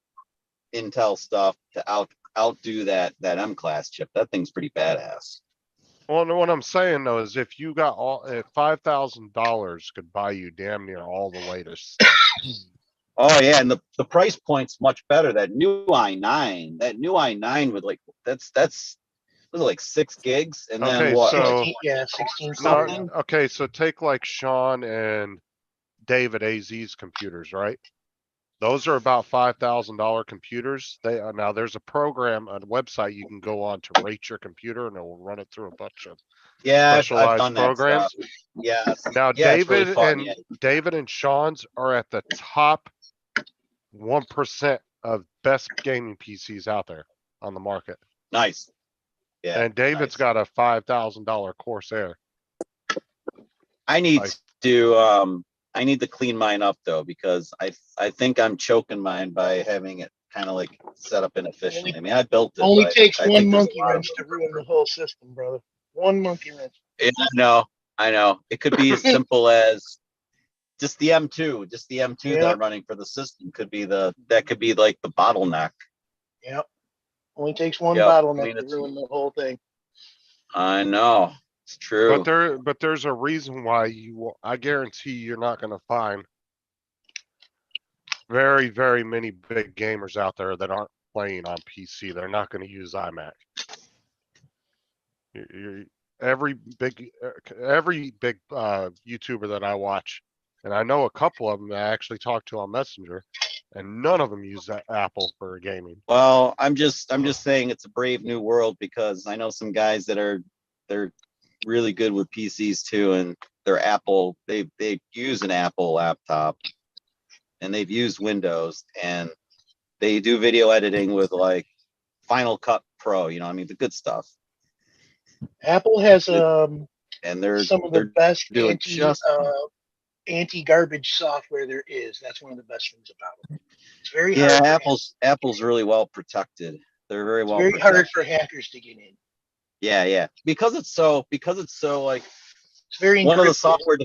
Intel stuff to outdo that M-class chip. That thing's pretty badass. well, what I'm saying though is if you got if $5,000 could buy you damn near all the latest stuff. Oh yeah, and the price point's much better. That new i9 with like that's was it like 6 gigs, and then Okay, what? so- 16, yeah, 16 No, something. okay, so take like Sean and David AZ's computers, right? Those are about $5,000 computers. Now there's a program, a website you can go on to rate your computer, and it will run it through a bunch of Yeah, I've specialized done that programs. stuff. Yes. Now Yeah, it's really David fun, and yeah. David and Sean's are at the top 1% of best gaming PCs out there on the market. Nice. Yeah. And David's nice. got a $5,000 Corsair. I need like- to clean mine up though, because I think I'm choking mine by having it kind of like set up inefficiently. I mean, I built it. Only but takes I one think there's a monkey lot of- wrench to ruin the whole system, brother. One monkey wrench. Yeah, I know. It could be as simple as just the M2 that Yep. I'm running for the system could be that could be like the bottleneck. Yep. Only takes one Yep, I bottleneck mean, to it's- ruin the whole thing. I know. It's true. But there's a reason why I guarantee you're not going to find very, very many big gamers out there that aren't playing on PC. They're not going to use iMac. Every big YouTuber that I watch And I know a couple of them I actually talked to on Messenger, and none of them use that Apple for gaming. Well, I'm just saying it's a brave new world because I know some guys that they're really good with PCs too, and they're Apple. They use an Apple laptop, and they've used Windows, and they do video editing with like Final Cut Pro. You know, I mean the good stuff, Apple has and they're some of the best doing just anti-garbage software there is. That's one of the best things about it. It's very yeah. hard. For Apple's really well protected. They're very it's well very protected. hard for hackers to get in. Yeah, because it's so like It's very one of the encrypted. software.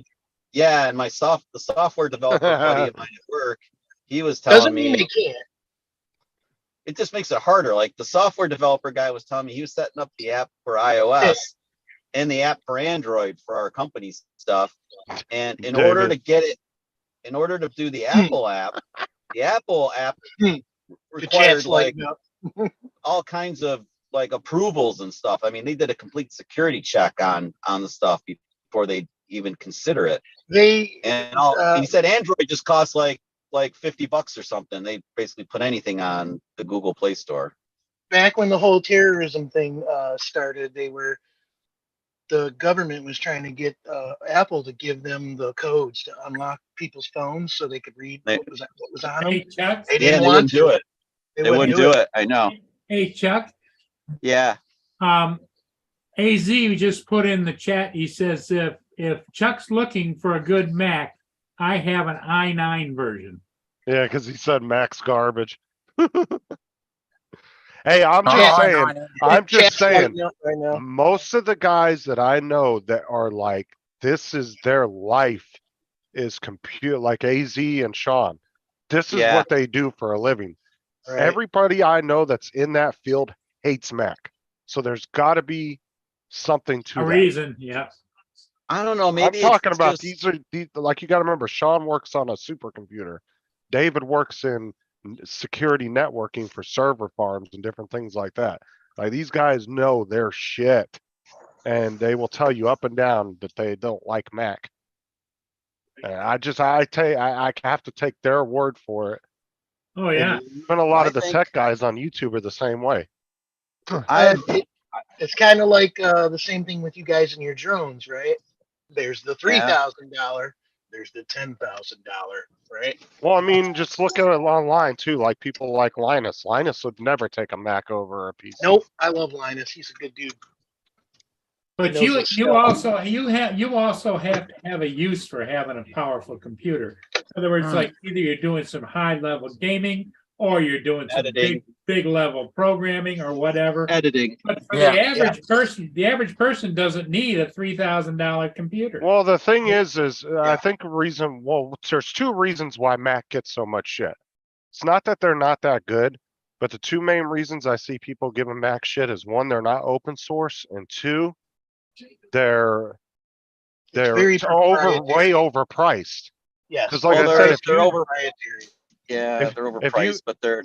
And the software developer buddy of mine at work, he was telling Doesn't mean me they can't. it just makes it harder. Like the software developer guy was telling me he was setting up the app for iOS and the app for Android for our company stuff. And in order to get it, in order to do the Apple app The required chat's like lighting up. all kinds of like approvals and stuff. I mean, they did a complete security check on the stuff before they even consider it. And he said Android just costs like $50 or something. They basically put anything on the Google Play Store. Back when the whole terrorism thing started, the government was trying to get Apple to give them the codes to unlock people's phones so they could read what was on them. Hey, Chuck. They Yeah, didn't they want wouldn't to. do it. They They wouldn't do it. I know. Hey, Chuck. Yeah. AZ just put in the chat. He says if Chuck's looking for a good Mac, I have an i9 version. Yeah, because he said Max garbage. Hey, I'm Oh, just I saying. know. I'm just Chat's saying. lighting up right now. Most of the guys that I know that are like, this is their life is computer, like AZ and Sean. This is Yeah. what they do for a living. Right. Everybody I know that's in that field hates Mac. So there's got to be something to A that. reason, yeah. I don't know. Maybe I'm talking it's about just- these like you got to remember. Sean works on a supercomputer. David works in security networking for server farms and different things like that. Like these guys know their shit, and they will tell you up and down that they don't like Mac. And I have to take their word for it. Oh, yeah. And even a lot I of the think- tech guys on YouTube are the same way. It's kind of like the same thing with you guys and your drones, right? There's the $3,000, there's the $10,000, right? Well, I mean, just look at it online too. Like people like Linus. Linus would never take a Mac over a PC. Nope, I love Linus. He's a good dude. But knows you his stuff. also have to have a use for having a powerful computer. In other words, like either you're doing some high level gaming or you're doing some Editing. big level programming or whatever. editing. But for Yeah, the average person doesn't need a $3,000 computer. Well, the thing is I think there's two reasons why Mac gets so much shit. It's not that they're not that good, but the two main reasons I see people giving Mac shit is one, they're not open source, and two, they're very way proprietary. overpriced. Yes. Because like Well, I said, if they're you, over. Proprietary. Yeah, If- they're if you- overpriced, but they're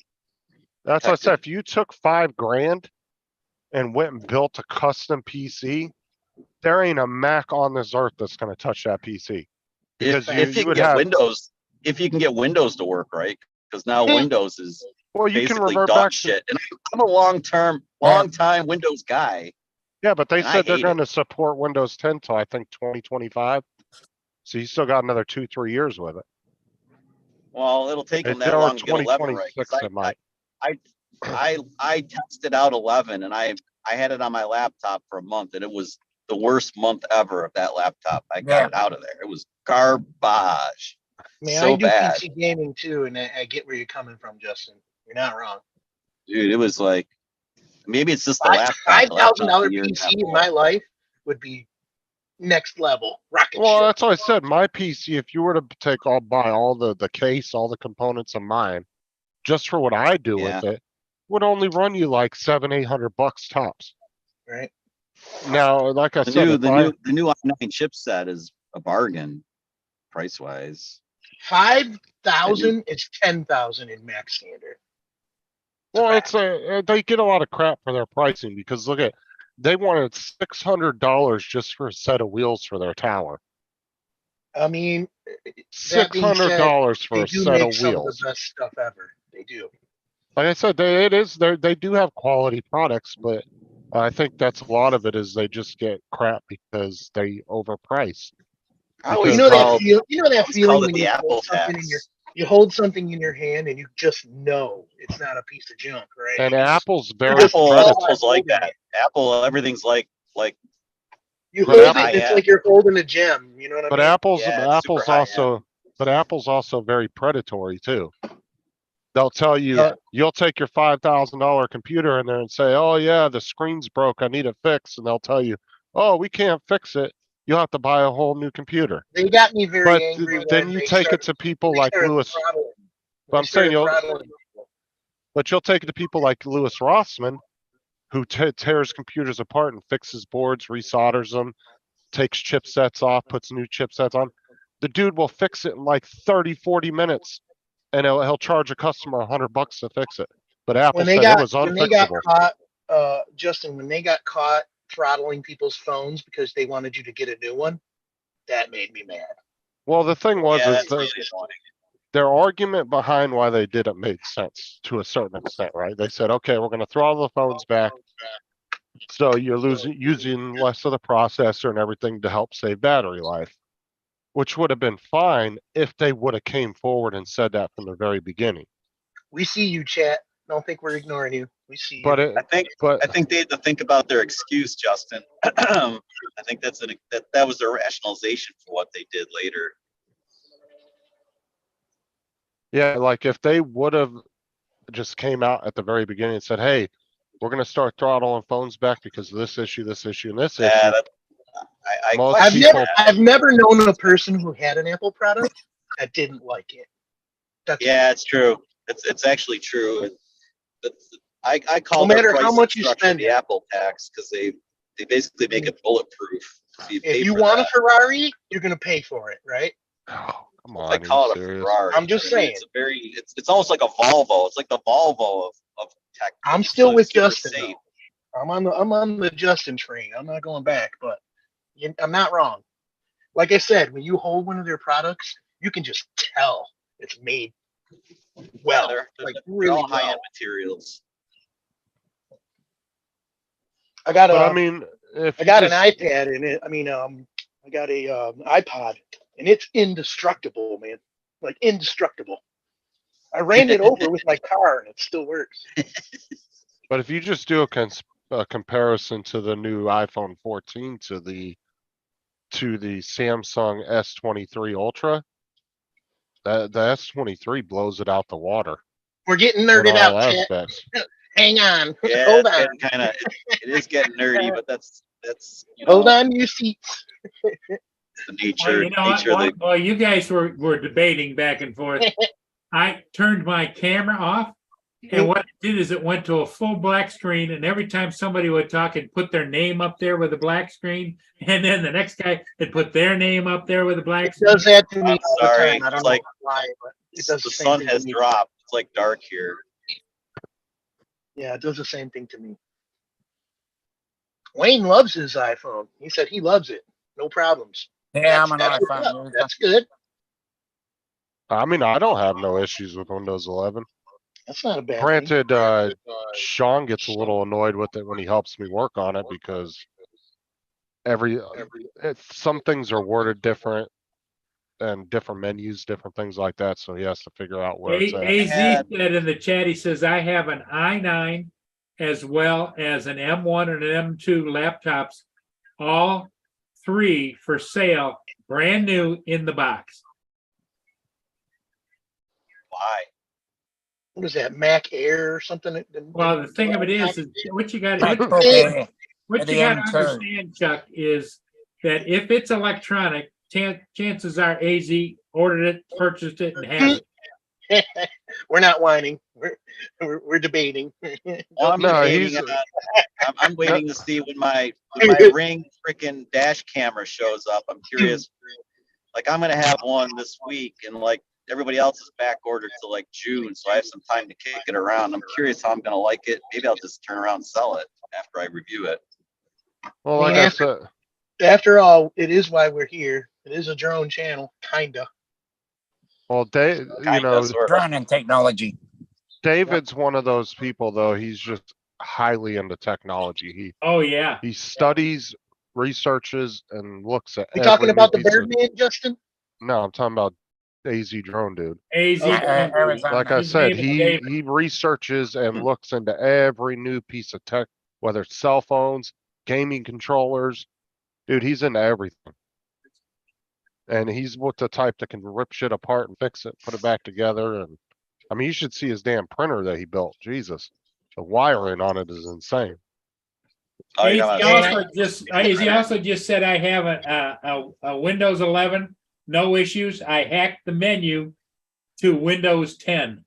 that's what I said. protected. If you took $5,000 and went and built a custom PC, there ain't a Mac on this earth that's going to touch that PC. Because if you you can would get have, Windows, if you can get Windows to work right, because now Windows is well, you can basically revert dog back to, shit. And I'm a long time Windows guy. yeah, but they and I said they're hate going to support Windows 10 till I think 2025. So you still got another 2-3 years with it. Well, it'll take them If that they're long on to get 11 right. 'Cause 2026, it might. I tested out 11 and I had it on my laptop for a month and it was the worst month ever of that laptop. I got Yeah. it out of there. It was garbage. Man, So I do bad. PC gaming too, and I get where you're coming from, Justin. You're not wrong. Dude, it was like, maybe it's just the laptop. The $5,000 laptop's a year and a PC half in old. my life would be next level rocket Well, ship. that's what I said. My PC, if you were to buy all the case, all the components of mine, just for what I do Yeah. with it, would only run you like $700-800 tops. Right? Now, like I The said, new, if the I- new, the new i9 chipset is a bargain price wise. 5,000 is 10,000 in max standard. well, they get a lot of crap for their pricing because look at, they wanted $600 just for a set of wheels for their tower. I mean, that being $600 said, for they a do set make of some of the wheels. best stuff ever. They do. Like I said, they do have quality products, but I think that's a lot of it is they just get crap because they overprice. I always You know that called, feel. You know that always feeling called it when the you Apple hold something in your tax. you hold something in your hand and you just know it's not a piece of junk, right? And You just Apple's you very just tell by Apple's like holding that. it. Apple, everything's like You But hold Apple, it, and it's high-end. like you're holding a gem. You know what I but mean? Yeah, it's super Apple's also very predatory too. They'll tell you Yeah. you'll take your $5,000 computer in there and say, "Oh yeah, the screen's broke. I need it fixed," and they'll tell you, "Oh, we can't fix it. You'll have to buy a whole new computer." They got me very But angry then when you they take it started. to people When they like started Lewis. throttling. But When I'm they saying started throttling people. but you'll take it to people like Lewis Rossman, who tears computers apart and fixes boards, resolders them, takes chipsets off, puts new chipsets on. The dude will fix it in like 30, 40 minutes, and he'll charge a customer $100 to fix it. But Apple When they said it got was when they got unfixable. caught, Justin, when they got caught throttling people's phones because they wanted you to get a new one, that made me mad. Well, the thing was, Yeah, is that's really annoying. their argument behind why they did it made sense to a certain extent, right? They said, okay, we're going to throttle the phones back, so you're using less of the processor and everything to help save battery life, which would have been fine if they would have came forward and said that from the very beginning. We see you, chat. Don't think we're ignoring you. We see you. But I think they had to think about their excuse, Justin. I think that was their rationalization for what they did later. yeah, like if they would have just came out at the very beginning and said, hey, we're going to start throttling phones back because of this issue, and this issue. I Most I've people- never I've never known a person who had an Apple product that didn't like it. Yeah, it's true. It's actually true. I call No their matter how pricing much you structure spend the it. Apple tax because they basically make it bulletproof. So you pay If you for want a that. Ferrari, you're gonna pay for it, right? Oh, come They on, are you call it a serious? Ferrari. I'm just I mean, saying. it's almost like a Volvo. It's like the Volvo of tech. I'm still So with super Justin. safe. Though. I'm on the Justin train. I'm not going back, but I'm not wrong. Like I said, when you hold one of their products, you can just tell it's made well, They're like they're really all high-end well. materials. I got But a I mean, if I you got an just- iPad and I got a iPod and it's indestructible, man. Like indestructible. I ran it over with my car and it still works. But if you just do a comparison to the new iPhone 14 to the Samsung S23 Ultra, the S23 blows it out the water We're getting in nerded all out, chat. aspects. Hang on. Yeah, Hold it's on. getting kind of it is getting nerdy, but that's Hold on to your seats. the nature Well, you know nature of the while you guys were debating back and forth, I turned my camera off, and what it did is it went to a full black screen, and every time somebody would talk, it put their name up there with a black screen, and then the next guy had put their name up there with a black It screen. does that to me I'm all the sorry, time. I don't it's know like why, but it does the the same sun thing has to me. dropped. It's like dark here. Yeah, it does the same thing to me. Wayne loves his iPhone. He said he loves it. No problems. Yeah, I'm an That's what's iPhone up. user. That's good. I mean, I don't have no issues with Windows 11. That's not a bad thing. Granted, Sean gets a little annoyed with it when he helps me work on it because some things are worded different and different menus, different things like that. So he has to figure out where it's at. AZ said in the chat, he says, I have an i9 as well as an M1 and an M2 laptops, all three for sale, brand new in the box. Why? What is that, Mac Air or something? Well, the thing of it is what you got MacBook Air what the you got to M2. understand, Chuck, is that if it's electronic, chances are AZ ordered it, purchased it, and has it. We're not whining. We're debating. Well, I'm No, debating he's- I'm waiting to see when my Ring freaking dash camera shows up. I'm curious. Like I'm gonna have one this week, and like everybody else is back ordered to like June, so I have some time to kick it around. I'm curious how I'm gonna like it. Maybe I'll just turn around and sell it after I review it. Well, I mean, like I said, After all, it is why we're here. It is a drone channel, kinda. Well, Kinda, sorta. Drone and technology. David's one of those people though. He's just highly into technology. Oh, yeah. He studies, researches, and looks at We talking every about the new piece of- Birdman, Justin? No, I'm talking about AZ Drone Dude. AZ. Okay. Arizona. Like I His said, name is he David. he researches and looks into every new piece of tech, whether it's cell phones, gaming controllers. Dude, he's into everything. And he's what the type that can rip shit apart and fix it, put it back together. And I mean, you should see his damn printer that he built. Jesus, the wiring on it is insane. Oh, you're AZ talking about- also just said I have a Windows 11, no issues. I hacked the menu to Windows 10.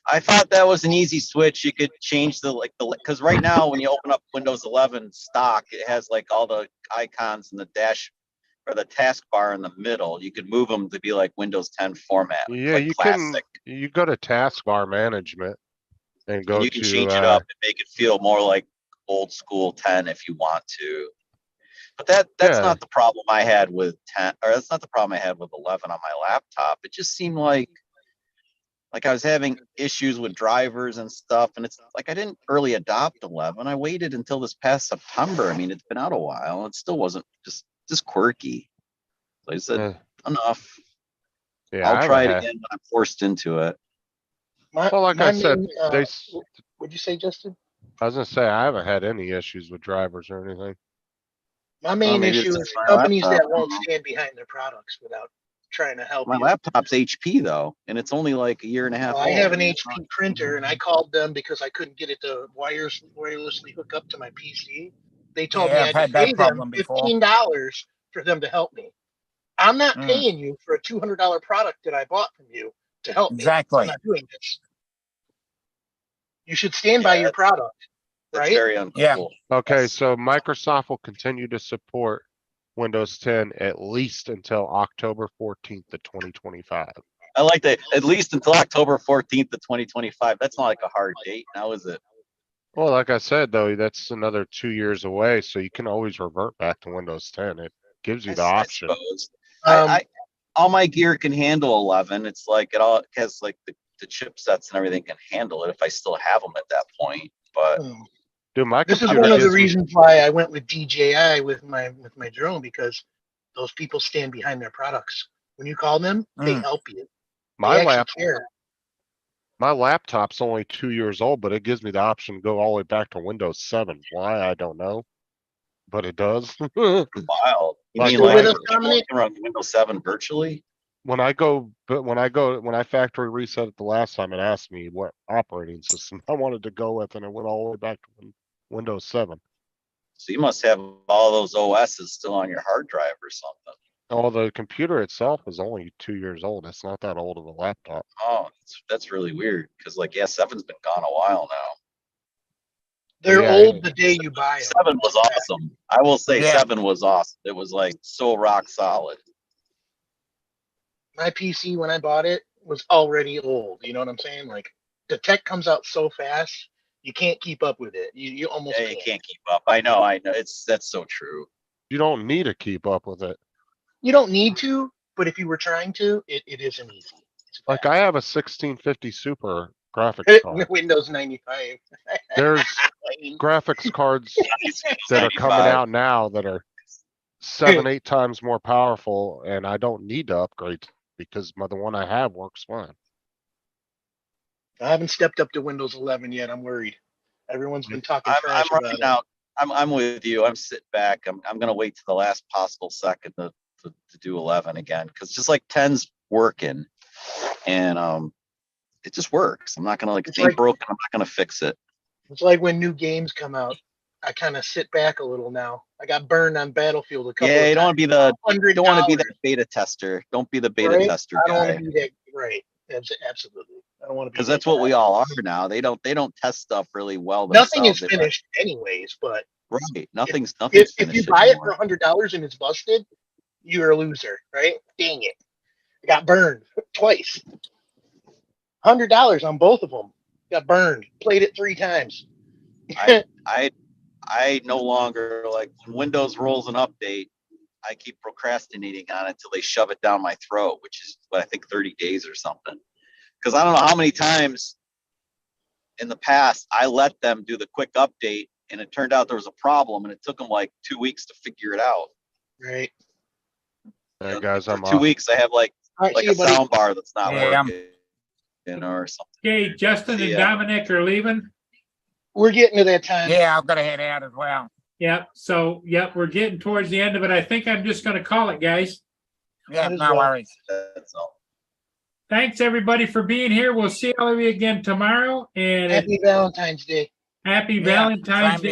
I thought that was an easy switch. You could change because right now when you open up Windows 11 stock, it has like all the icons in the dash or the taskbar in the middle. You could move them to be like Windows 10 format. Yeah, like you classic. you go to taskbar management and go And you can to change it up and make it feel more like old school 10 if you want to. But that's Yeah. not the problem I had with 10, or that's not the problem I had with 11 on my laptop. It just seemed like I was having issues with drivers and stuff. And it's like I didn't early adopt 11. I waited until this past September. I mean, it's been out a while. It still wasn't just quirky. So I said, Yeah. enough. Yeah, I I'll try it haven't had- again when I'm forced into it. Well, like I said, they. What'd you say, Justin? I was gonna say I haven't had any issues with drivers or anything. My main maybe issue it's is just my companies laptop. that won't stand behind their products without trying to help My you. laptop's HP though, and it's only like a year and a half Well, I old. have an HP printer, and I called them because I couldn't get it to wirelessly hook up to my PC. They told me Yeah, I I've had had to that pay them problem before. $15 for them to help me. I'm not Mm. paying you for a $200 product that I bought from you to help me. Exactly. I'm not doing this. You should stand by Yeah, your product, That's right? very uncool. Yeah. Okay, Yes. so Microsoft will continue to support Windows 10 at least until October 14th of 2025. I like that at least until October 14th of 2025. That's not like a hard date. Now is it? Well, like I said, though, that's another 2 years away, so you can always revert back to Windows 10. It gives you the I option. suppose. Um, I all my gear can handle 11. It's like it all has like the chipsets and everything can handle it if I still have them at that point. But Dude, my This is computer one of the gives me- reasons why I went with DJI with my drone, because those people stand behind their products. When you call them, they Mm. help you. my They actually care. My laptop's only 2 years old, but it gives me the option to go all the way back to Windows 7. Why, I don't know. But it does. wild. You Like, mean still like with us, you Dominic? can run Windows 7 virtually? when I factory reset it the last time, it asked me what operating system I wanted to go with, and it went all the way back to Windows 7. So you must have all those OSs still on your hard drive or something. Oh, the computer itself is only 2 years old. It's not that old of a laptop. Oh, that's really weird. Because like, yeah, 7's been gone a while now. They're Yeah, old the day you buy them. 7 was awesome. I will say Yeah. 7 was awesome. It was like so rock solid. My PC, when I bought it, was already old. You know what I'm saying? Like, the tech comes out so fast, you can't keep up with it. You almost Yeah, you can't keep up. I know. That's so true. You don't need to keep up with it. You don't need to, but if you were trying to, it isn't easy. It's Like, fast. I have a 1650 Super graphics card. Windows 95. There's graphics cards that are coming 95. out now that are 7-8 times more powerful, and I don't need to upgrade because the one I have works fine. I haven't stepped up to Windows 11 yet. I'm worried. Everyone's been talking I'm trash about running it. out. I'm with you. I'm sitting back. I'm gonna wait to the last possible second to do 11 again because just like 10's working, and it just works. I'm not gonna like It's think like- broken. I'm not gonna fix it. It's like when new games come out. I kind of sit back a little now. I got burned on Battlefield a couple Yeah, of you don't want to be the $100. don't want to be that beta tester. Don't be the beta Right? tester I don't want guy to be that. Right. Absolutely. I don't want to be. because that that's what guy. we all are now. They don't test stuff really well. Nothing is themselves. They- finished anyways, but Right. Nothing's if finished you buy it for anymore. $100 and it's busted, you're a loser, right? Dang it. I got burned twice. $100 on both of them. Got burned. Played it 3 times. I no longer like when Windows rolls an update. I keep procrastinating on it until they shove it down my throat, which is what I think 30 days or something. Because I don't know how many times in the past I let them do the quick update and it turned out there was a problem and it took them like 2 weeks to figure it out. Right. Yeah, guys, For I'm 2 off. weeks, I have like All right, see a you, buddy. sound bar that's not Yeah, working, you know, or something. Okay, Justin See and ya. Dominic are leaving. We're getting to that time. Yeah, I've got to head out as well. Yep. So, yep, we're getting towards the end of it. I think I'm just going to call it, guys. Yeah, Might as no well. worries. That's all. Thanks, everybody, for being here. We'll see all of you again tomorrow. And Happy Valentine's Day. happy Yeah, Valentine's same Day.